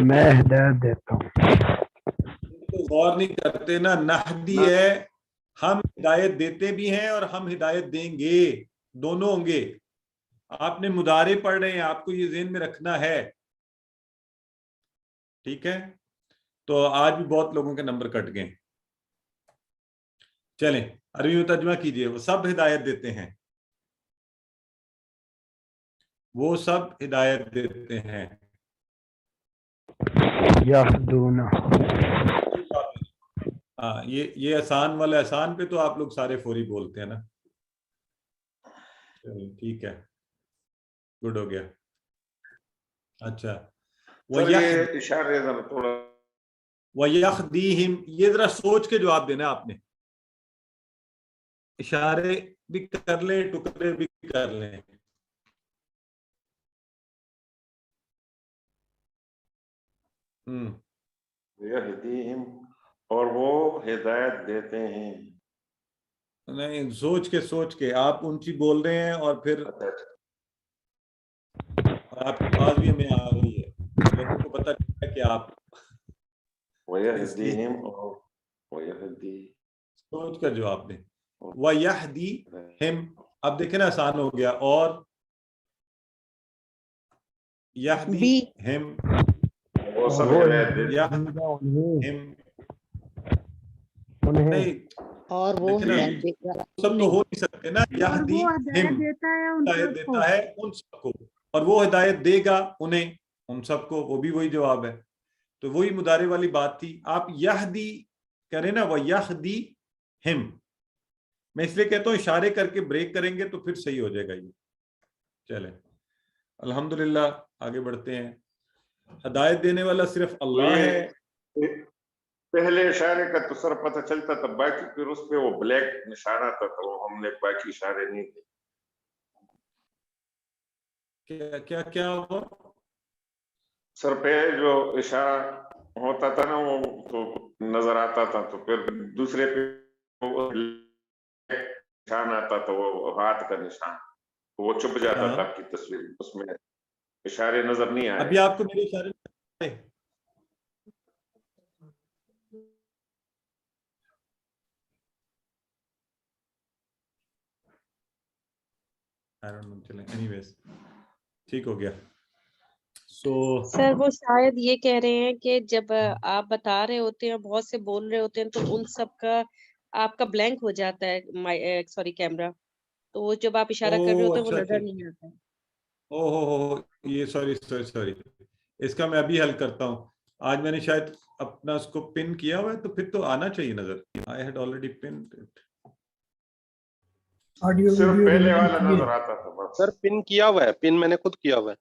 میں ہدایت دیتا ہوں، تو غور نہیں کرتے نا۔ نہدی ہے، ہم ہدایت دیتے بھی ہیں اور ہم ہدایت دیں گے، دونوں ہوں گے۔ آپ نے مضارع پڑھ رہے ہیں، آپ کو یہ ذہن میں رکھنا ہے، ٹھیک ہے؟ تو آج بھی بہت لوگوں کے نمبر کٹ گئے۔ چلیں عربی میں ترجمہ کیجئے۔ وہ سب ہدایت دیتے ہیں، وہ سب ہدایت دیتے ہیں۔ یہدونا۔ ہاں، یہ آسان والا، آسان پہ تو آپ لوگ سارے فوری بولتے ہیں نا۔ ٹھیک ہے، گڈ ہو گیا۔ اچھا، وَيَخْدِيهِمْ، یہ ذرا سوچ کے جواب دینا آپ نے، اشارے بھی کر لیں، ٹکڑے بھی کر لیں۔ یہدیہم، اور وہ ہدایت دیتے ہیں۔ نہیں، سوچ کے آپ اونچی بول رہے ہیں اور پھر آپ کی آواز بھی ہمیں آ رہی ہے، لوگوں کو پتہ چلا کہ آپ وَيَهْدِيهِمْ، اور وَيَهْدِي، سوچ کر جواب دیں۔ وَيَهْدِيهِمْ، اب دیکھیں نا آسان ہو گیا، اور یہدیہم، وہ سب ہدایت دیتے ہیں، نہیں، اور وہ ہدایت دے گا سب تو ہو نہیں سکتے نا۔ اور وہ ہدایت دیتا ہے ان ہدایت سب کو، دیتا ہے ان سب کو، اور وہ ہدایت دے گا انہیں، ان سب کو، وہ بھی وہی جواب ہے۔ تو وہی مضارع والی بات تھی۔ آپ یہدی کریں نا، وہ یہدیہم، میں اس لیے کہتا ہوں اشارے کر کے بریک کریں گے تو پھر صحیح ہو جائے گا یہ۔ چلیں الحمدللہ آگے بڑھتے ہیں۔ ہدایت دینے والا صرف اللہ ہے۔ پہلے اشارے کا تو سر پتہ چلتا تھا، باقی پھر اس پہ وہ بلیک نشان آتا تھا، وہ ہم نے باقی اشارے نہیں تھے۔ کیا ہوا سر پہ جو اشارہ ہوتا تھا نا وہ تو نظر آتا تھا، تو پھر دوسرے پہ نشان آتا تھا، وہ ہاتھ کا نشان، وہ چھپ جاتا تھا آپ کی تصویر، اس میں اشارے نظر نہیں آئے۔ ابھی آپ کو میرے اشارے I don't know, چلیں anyways ٹھیک ہو گیا. So سر وہ شاید یہ کہہ رہے ہیں کہ جب آپ بتا رہے ہوتے ہیں بہت سے بول رہے ہوتے ہیں تو ان سب کا آپ کا بلینک ہو جاتا ہے سوری کیمرہ, تو وہ جب آپ اشارہ کر رہے ہوتے ہیں وہ نظر نہیں آتا. او یہ سوری اس کا میں ابھی حل کرتا ہوں. آج میں نے شاید اپنا اس کو پن کیا ہوا ہے تو پھر تو آنا چاہیے نظر. I had already pinned it. صرف پہلے والا نظر آتا تھا بس. سر پن کیا ہوا ہے, پن میں نے خود کیا ہوا ہے.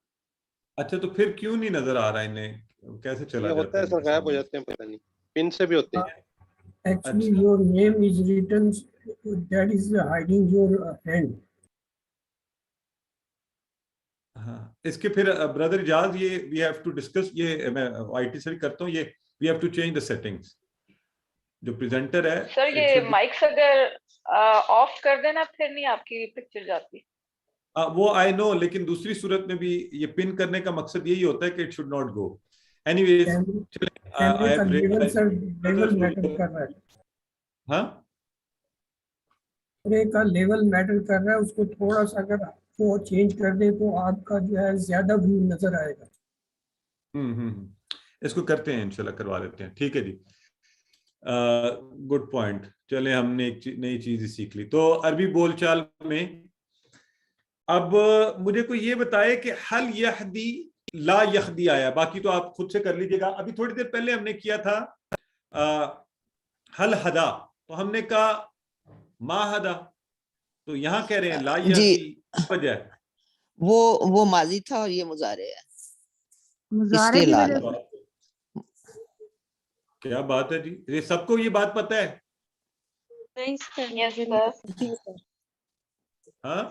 اچھا تو پھر کیوں نہیں نظر آ رہا انہیں, کیسے چلا یہ ہوتا ہے سر, غائب ہو جاتے ہیں, پتہ نہیں پن سے بھی ہوتے ہیں. Actually, your name is written, that is hiding your hand. ہاں اس کے پھر برادر اجاز یہ we have to discuss, یہ میں آئی ٹی سے بھی کرتا ہوں, یہ we have to change the settings. جو پریزنٹر ہے سر یہ مائکس اگر آف کر دینا پھر نہیں آپ کی پکچر جاتی. وہ آئی نو, لیکن دوسری صورت میں بھی یہ پن کرنے کا مقصد یہی ہوتا ہے کہ it should not go. Any ہاں کا لیول میٹر کر رہا ہے, اس کو تھوڑا سا اگر وہ چینج کر دیں تو آپ کا جو ہے زیادہ ویو نظر آئے گا. اس کو کرتے ہیں انشاءاللہ, کروا دیتے ہیں. ٹھیک ہے جی, گڈ پوائنٹ. چلیں ہم نے ایک نئی چیز سیکھ لی. تو عربی بول چال میں اب مجھے کوئی یہ بتائے کہ حل یہدی لا یہدی آیا, باقی تو آپ خود سے کر لیجیے گا. ابھی تھوڑی دیر پہلے ہم نے کیا تھا حل ہدا, تو ہم نے کہا ما ہدا, تو یہاں کہہ رہے ہیں لا یہدی وجہ ہے. وہ ماضی تھا اور یہ مضارع ہے. مضارع کی وجہ سے کیا بات ہے جی, یہ سب کو یہ بات پتہ ہے؟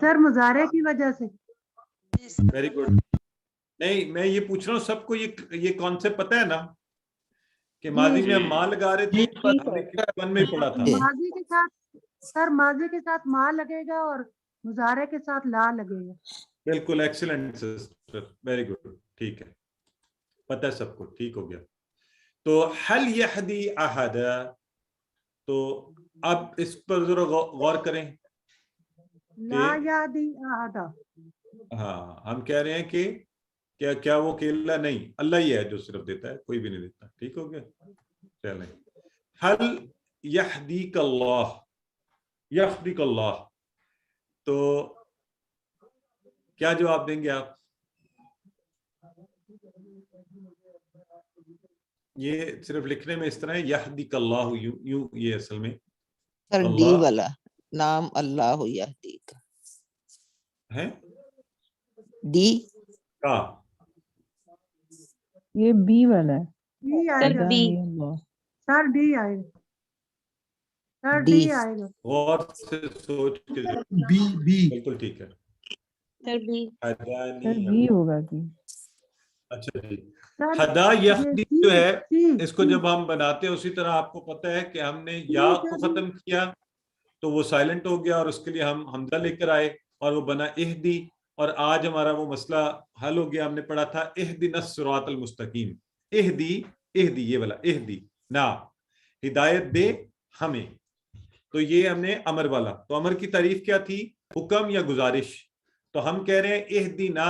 سر مضارع کی وجہ سے. Very good. نہیں میں یہ پوچھ رہا ہوں سب کو یہ کانسیپٹ پتہ ہے نا کہ ماضی میں ہم ماں لگا رہے تھے, ون میں پڑھا تھا. ماضی کے ساتھ سر ماضی کے ساتھ ماں لگے گا اور مضارع کے ساتھ لا لگے گا. بالکل ایکسلنٹ سسٹر, ویری گڈ. ٹھیک ہے, پتہ ہے سب کو, ٹھیک ہو گیا. تو حل یہدی احد, تو اب اس پر ذرا غور کریں. لا یہدی احد, ہاں ہم کہہ رہے ہیں کہ کیا وہ اکیلا نہیں, اللہ ہی ہے جو صرف دیتا ہے, کوئی بھی نہیں دیتا. ٹھیک ہو گیا. چلیں حل یہدیک اللہ, یہدیک اللہ, تو کیا جواب دیں گے آپ؟ یہ صرف لکھنے میں اس طرح ہے یہدیک اللہ, یوں یہ اصل میں سر ڈی والا نام اللہ یہدیک ہے. ڈی کا یہ بی والا ہے. سر بی, سر ڈی آئے گا, سر ڈی آئے گا. غور سے سوچ کے بی بالکل ٹھیک ہے. سر بی ہوگا کہ اچھا جی. ہدا یہدی جو ہے اس کو جب ہم بناتے ہیں اسی طرح آپ کو پتہ ہے کہ ہم نے یا کو ختم کیا تو وہ سائلنٹ ہو گیا اور اس کے لیے ہم حمزہ لے کر آئے اور وہ بنا اہدی. اور آج ہمارا وہ مسئلہ حل ہو گیا. ہم نے پڑھا تھا اہدنا الصراط المستقیم, اہدی یہ والا اہدی نا, ہدایت دے ہمیں. تو یہ ہم نے امر والا, تو امر کی تعریف کیا تھی, حکم یا گزارش. تو ہم کہہ رہے ہیں اہدنا,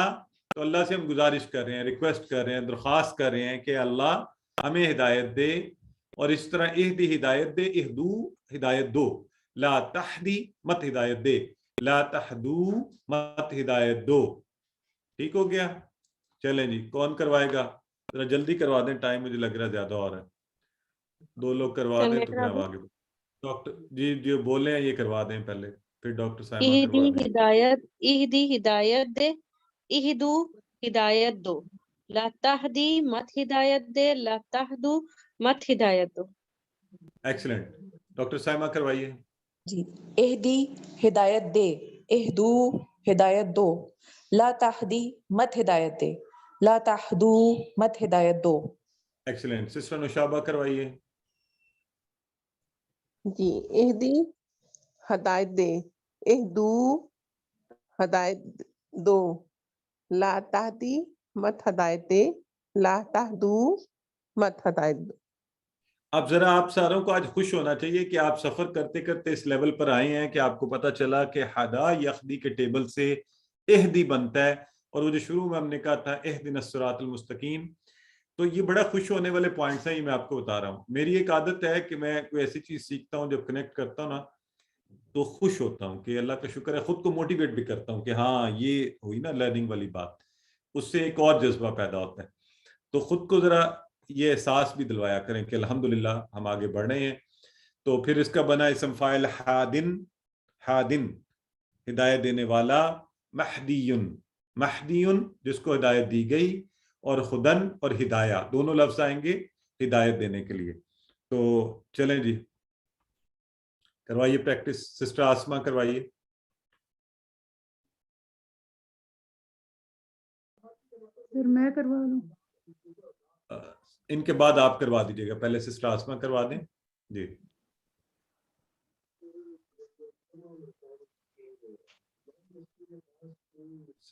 تو اللہ سے ہم گزارش کر رہے ہیں, ریکویسٹ کر رہے ہیں, درخواست کر رہے ہیں کہ اللہ ہمیں ہدایت دے. اور اس طرح اہدی ہدایت دے, اہدو ہدایت دو, لا تہدی مت ہدایت دے, لا تہدو مت ہدایت دو. ٹھیک ہو گیا. چلیں جی, کون کروائے گا؟ ذرا جلدی کروا دیں, ٹائم مجھے لگ رہا ہے زیادہ اور ہے. 2 لوگ کروا دیں تو پھر ہم آگے. ڈاکٹر جی جو بولے ہیں یہ کروا دیں پہلے, پھر ڈاکٹر صاحب اہدی ہدایت دے, اہدو ہدایت دو, لا تہدی مت ہدایت دے, لا تہدو مت ہدایت دو. ایکسلنٹ. ڈاکٹر صاحبہ کروائیے جی. اہدی ہدایت دے, اہدو ہدایت دو, لا تہدی مت ہدایت دے, لا تہدو مت ہدایت دو. ایکسلنٹ. سسٹر نشابہ کروائیے. جی. اہدی ہدایت دے, اہدو ہدایت دو, لا تہدی مت ہدایت دے, لا تہدو مت ہدایت دو. اب ذرا آپ ساروں کو آج خوش ہونا چاہیے کہ آپ سفر کرتے کرتے اس لیول پر آئے ہیں کہ آپ کو پتا چلا کہ ہدا یہدی کے ٹیبل سے اہدی بنتا ہے، اور وہ جو شروع میں ہم نے کہا تھا اہدنا الصراط المستقیم، تو یہ بڑا خوش ہونے والے پوائنٹس ہیں، یہ میں آپ کو بتا رہا ہوں. میری ایک عادت ہے کہ میں کوئی ایسی چیز سیکھتا ہوں، جب کنیکٹ کرتا ہوں نا تو خوش ہوتا ہوں کہ اللہ کا شکر ہے، خود کو موٹیویٹ بھی کرتا ہوں کہ ہاں یہ ہوئی نا لرننگ والی بات، اس سے ایک اور جذبہ پیدا ہوتا ہے. تو خود کو ذرا یہ احساس بھی دلوایا کریں کہ الحمدللہ ہم آگے بڑھ رہے ہیں. تو پھر اس کا بنا اسم فاعل ہادن، ہادن ہدایت دینے والا، مہدیٌ مہدیٌ جس کو ہدایت دی گئی، اور خدن اور ہدایہ دونوں لفظ آئیں گے ہدایت دینے کے لیے. تو چلیں جی کروائیے پریکٹس، سسٹر آسما کروائیے. پھر میں کروا لوں؟ ان کے بعد آپ کروا دیجیے گا، پہلے سسٹر آسما کروا دیں. جی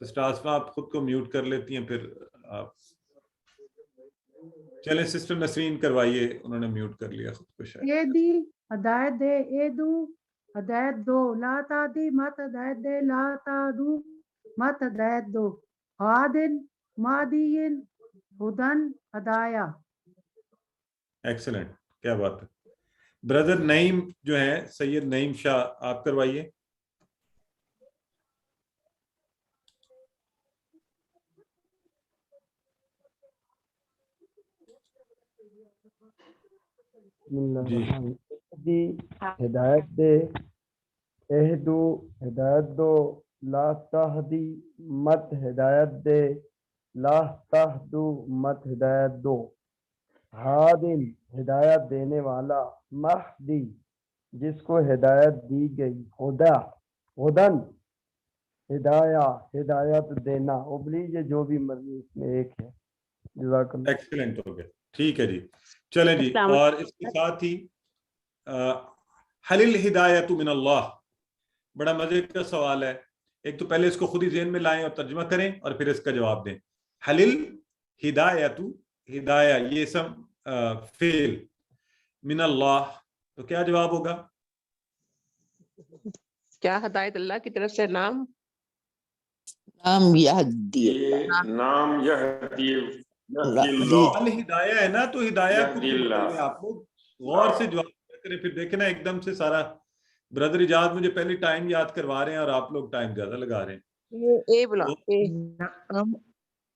سسٹر آسما آپ خود کو میوٹ کر لیتی ہیں، پھر آپ چلیں سسٹر نسرین کروائیے، انہوں نے میوٹ کر لیا خود کو شاید. اے دی ہدایت دے، اے دو ہدایت دو، لا تعدی مت ہدایت دے، لا تعدو مت ہدایت دو، ہادن مادین، ہدن ہدایہ. ایکسلنٹ، کیا بات ہے. بردر نعیم جو ہے سید نعیم شاہ، آپ کروائیے. جی ہدایت دے، اہدو ہدایت دو، لا تہدی مت ہدایت دے، لا تہدو مت ہدایت دو، ہادن ہدایت دینے والا، مہدی جس کو ہدایت دی گئی، ہدا ہدن ہدایہ ہدایت دینا. اوبلیجیے جو بھی مرضی اس میں ایک ہے. جزاک اللہ. ایکسلنٹ ہو گیا، ٹھیک ہے جی. چلیں جی، اور اس کے ساتھ ہی حل الہدایت من اللہ، بڑا مزے کا سوال ہے. ایک تو پہلے اس کو خود ہی ذہن میں لائیں اور ترجمہ کریں اور پھر اس کا جواب دیں. حل الہدایت، ہدایہ یہ اسم فعل، من اللہ، تو کیا جواب ہوگا؟ کیا ہدایت اللہ کی طرف سے نام؟ نام یہدی اللہ، نام یہدی الہدایہ ہے نا، تو ہدایہ کو آپ لوگ غور سے جواب کریں. پھر دیکھیں نا ایک دم سے سارا، بردر ایجاد مجھے پہلے ٹائم یاد کروا رہے ہیں اور آپ لوگ ٹائم زیادہ لگا رہے ہیں. اے بلا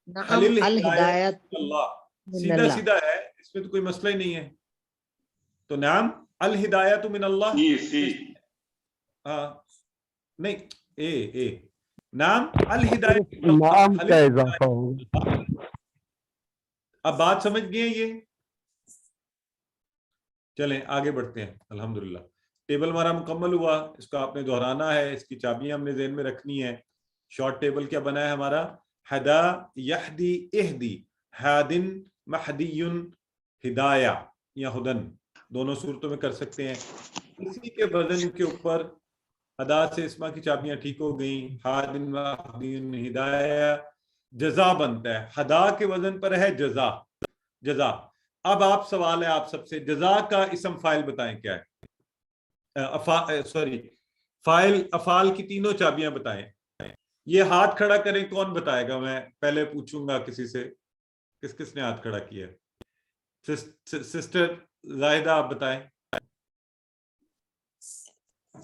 نعم الہدایت اللہ سیدھا سیدھا ہے، اس میں تو کوئی مسئلہ ہی نہیں ہے. تو نعم الہدایت من اللہ، ہاں نہیں اے نعم الہدایت من اللہ، نام کا اضافہ ہوگا. اب بات سمجھ گئے یہ؟ چلیں آگے بڑھتے ہیں. الحمدللہ ٹیبل ہمارا مکمل ہوا، اس کو آپ نے دہرانا ہے، اس کی چابیاں ہم نے ذہن میں رکھنی ہے. شارٹ ٹیبل کیا بنا ہے ہمارا؟ ہدا یہدی اہدی، ہادن مہدی ہدایہ یا ہدن، دونوں صورتوں میں کر سکتے ہیں. اسی کے وزن کے اوپر ہدا سے اسما کی چابیاں ٹھیک ہو گئیں، ہادن مہدی ہدایہ جزا بنتا ہے. ہدا کے وزن پر ہے جزا، جزا. اب آپ سوال ہے آپ سب سے، جزا کا اسم فاعل بتائیں کیا ہے؟ سوری فاعل افعال کی تینوں چابیاں بتائیں. یہ ہاتھ کھڑا کریں، کون بتائے گا؟ میں پہلے پوچھوں گا کسی سے، کس نے ہاتھ کھڑا کیا؟ سسٹر زاہدہ آپ بتائیں.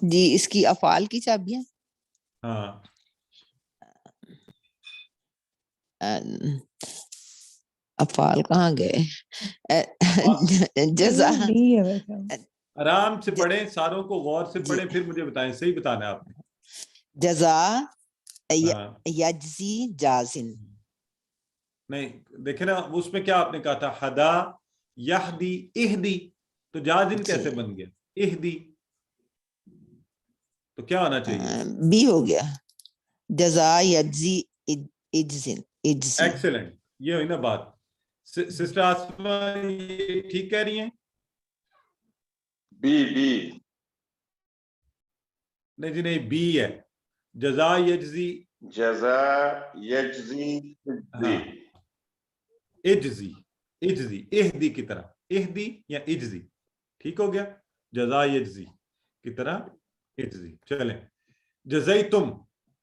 جی اس کی افعال کی چابیاں، ہاں افعال کہاں گئے؟ جزا آرام سے پڑھیں، ساروں کو غور سے پڑھیں، پھر مجھے بتائیں. صحیح بتانا ہے آپ نے. جزا یجزی جازن، نہیں دیکھیں نا اس میں کیا آپ نے کہا تھا؟ ہدا یہدی اہدی، تو جازن کیسے بن گیا؟ اہدی تو کیا ہونا چاہیے؟ بی ہو گیا. جزا یجزی اجزن. ایکسلنٹ، یہ ہوئی نا بات. سسٹر آسما یہ ٹھیک کہہ رہی ہیں؟ بی نہیں جی نہیں، بی ہے. جزا یجزی، جزا یجزی اجزی، اجزی اہدی کی طرح، اہدی یا اجزی، ٹھیک ہو گیا. جزا یجزی کی طرح اجزی. چلیں جزیتم،